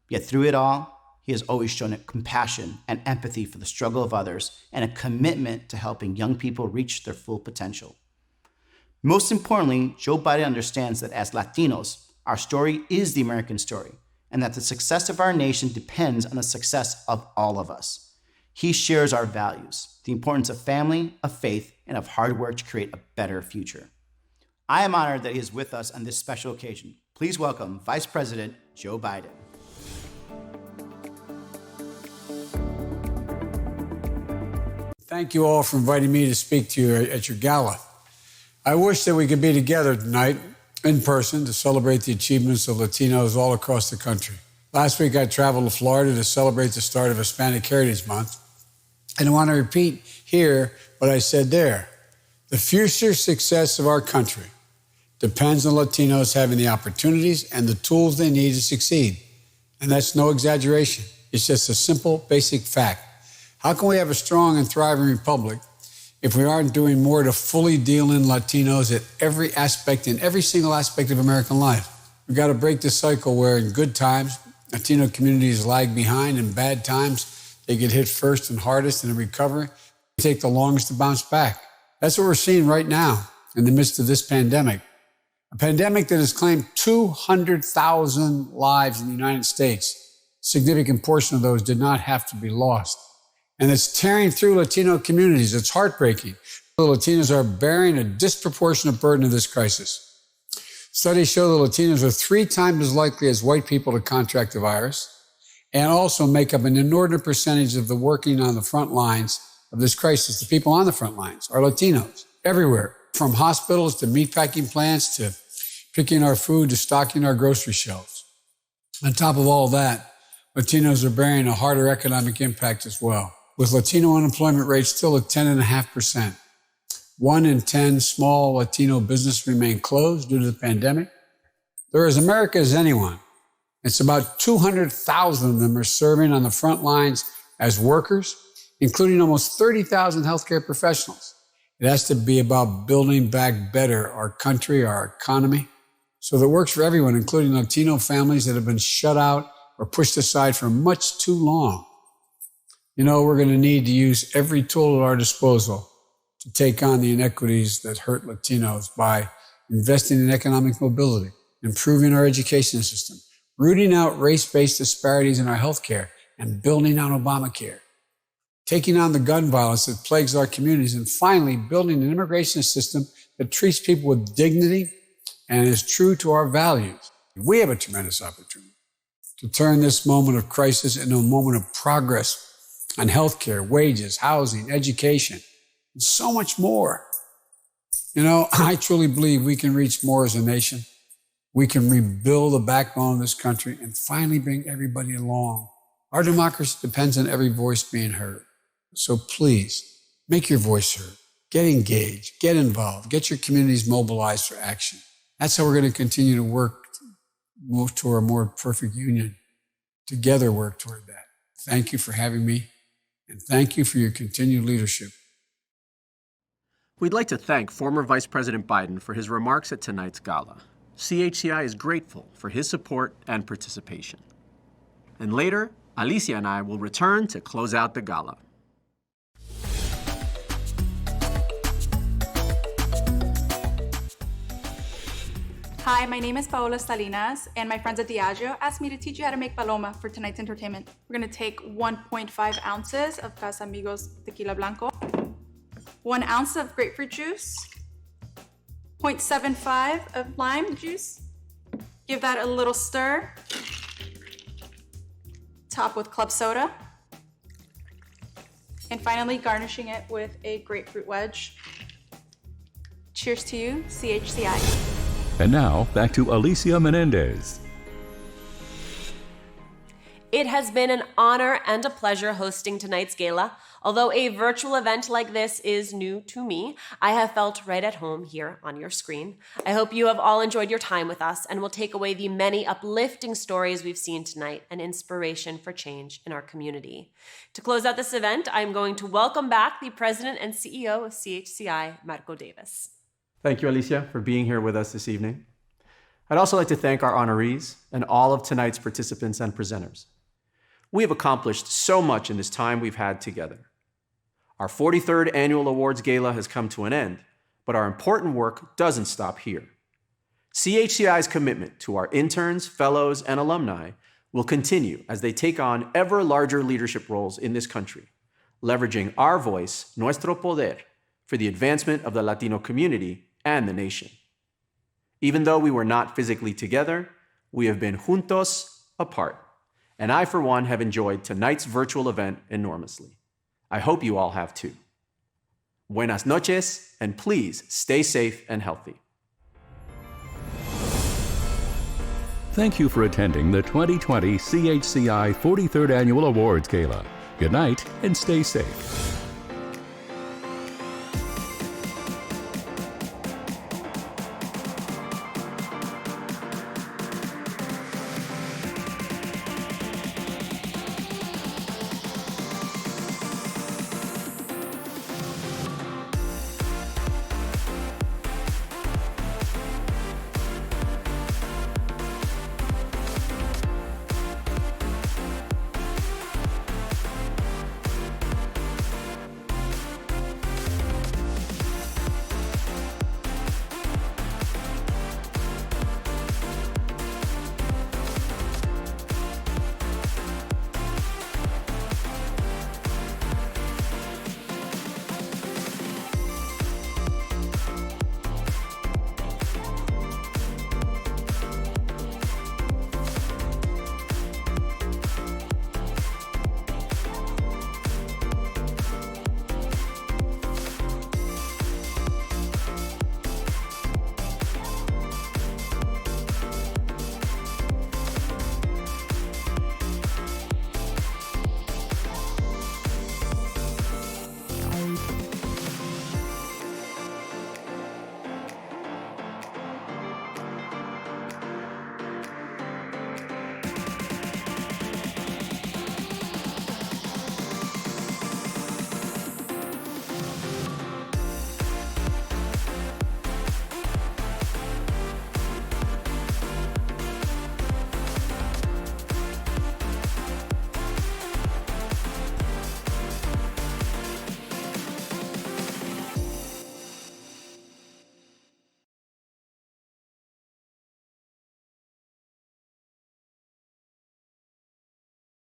Yet through it all, he has always shown a compassion and empathy for the struggle of others and a commitment to helping young people reach their full potential. Most importantly, Joe Biden understands that as Latinos, our story is the American story, and that the success of our nation depends on the success of all of us. He shares our values, the importance of family, of faith, and of hard work to create a better future. I am honored that he is with us on this special occasion. Please welcome Vice President Joe Biden. Thank you all for inviting me to speak to you at your gala. I wish that we could be together tonight in person to celebrate the achievements of Latinos all across the country. Last week, I traveled to Florida to celebrate the start of Hispanic Heritage Month. And I want to repeat here what I said there. The future success of our country depends on Latinos having the opportunities and the tools they need to succeed. And that's no exaggeration. It's just a simple, basic fact. How can we have a strong and thriving republic if we aren't doing more to fully deal in Latinos at every aspect, in every single aspect of American life? We've got to break the cycle where in good times, Latino communities lag behind. In bad times, they get hit first and hardest, and in recovery, they take the longest to bounce back. That's what we're seeing right now in the midst of this pandemic. A pandemic that has claimed 200,000 lives in the United States. A significant portion of those did not have to be lost. And it's tearing through Latino communities. It's heartbreaking. The Latinos are bearing a disproportionate burden of this crisis. Studies show that Latinos are 3 times as likely as white people to contract the virus and also make up an inordinate percentage of the working on the front lines of this crisis. The people on the front lines are Latinos everywhere, from hospitals to meatpacking plants to picking our food to stocking our grocery shelves. On top of all that, Latinos are bearing a harder economic impact as well, with Latino unemployment rates still at 10.5%. 1 in 10 small Latino businesses remain closed due to the pandemic. They're as American as anyone. It's about 200,000 of them are serving on the front lines as workers, including almost 30,000 healthcare professionals. It has to be about building back better our country, our economy, so that it works for everyone, including Latino families that have been shut out or pushed aside for much too long. You know, we're going to need to use every tool at our disposal to take on the inequities that hurt Latinos by investing in economic mobility, improving our education system, rooting out race-based disparities in our healthcare, and building on Obamacare, taking on the gun violence that plagues our communities, and finally building an immigration system that treats people with dignity and is true to our values. We have a tremendous opportunity to turn this moment of crisis into a moment of progress on healthcare, wages, housing, education, and so much more. You know, I truly believe we can reach more as a nation. We can rebuild the backbone of this country and finally bring everybody along. Our democracy depends on every voice being heard. So please, make your voice heard. Get engaged, get involved, get your communities mobilized for action. That's how we're going to continue to move toward a more perfect union. Together work toward that. Thank you for having me, and thank you for your continued leadership. We'd like to thank former Vice President Biden for his remarks at tonight's gala. CHCI is grateful for his support and participation. And later, Alicia and I will return to close out the gala. Hi, my name is Paola Salinas, and my friends at Diageo asked me to teach you how to make paloma for tonight's entertainment. We're gonna take 1.5 ounces of Casamigos Tequila Blanco, 1 ounce of grapefruit juice, 0.75 of lime juice. Give that a little stir. Top with club soda. And finally, garnishing it with a grapefruit wedge. Cheers to you, CHCI. And now, back to Alicia Menendez. It has been an honor and a pleasure hosting tonight's gala. Although a virtual event like this is new to me, I have felt right at home here on your screen. I hope you have all enjoyed your time with us and will take away the many uplifting stories we've seen tonight and inspiration for change in our community. To close out this event, I'm going to welcome back the President and CEO of CHCI, Marco Davis. Thank you, Alicia, for being here with us this evening. I'd also like to thank our honorees and all of tonight's participants and presenters. We have accomplished so much in this time we've had together. Our 43rd Annual Awards Gala has come to an end, but our important work doesn't stop here. CHCI's commitment to our interns, fellows, and alumni will continue as they take on ever larger leadership roles in this country, leveraging our voice, nuestro poder, for the advancement of the Latino community and the nation. Even though we were not physically together, we have been juntos apart, and I, for one, have enjoyed tonight's virtual event enormously. I hope you all have too. Buenas noches, and please stay safe and healthy. Thank you for attending the 2020 CHCI 43rd Annual Awards Gala. Good night and stay safe.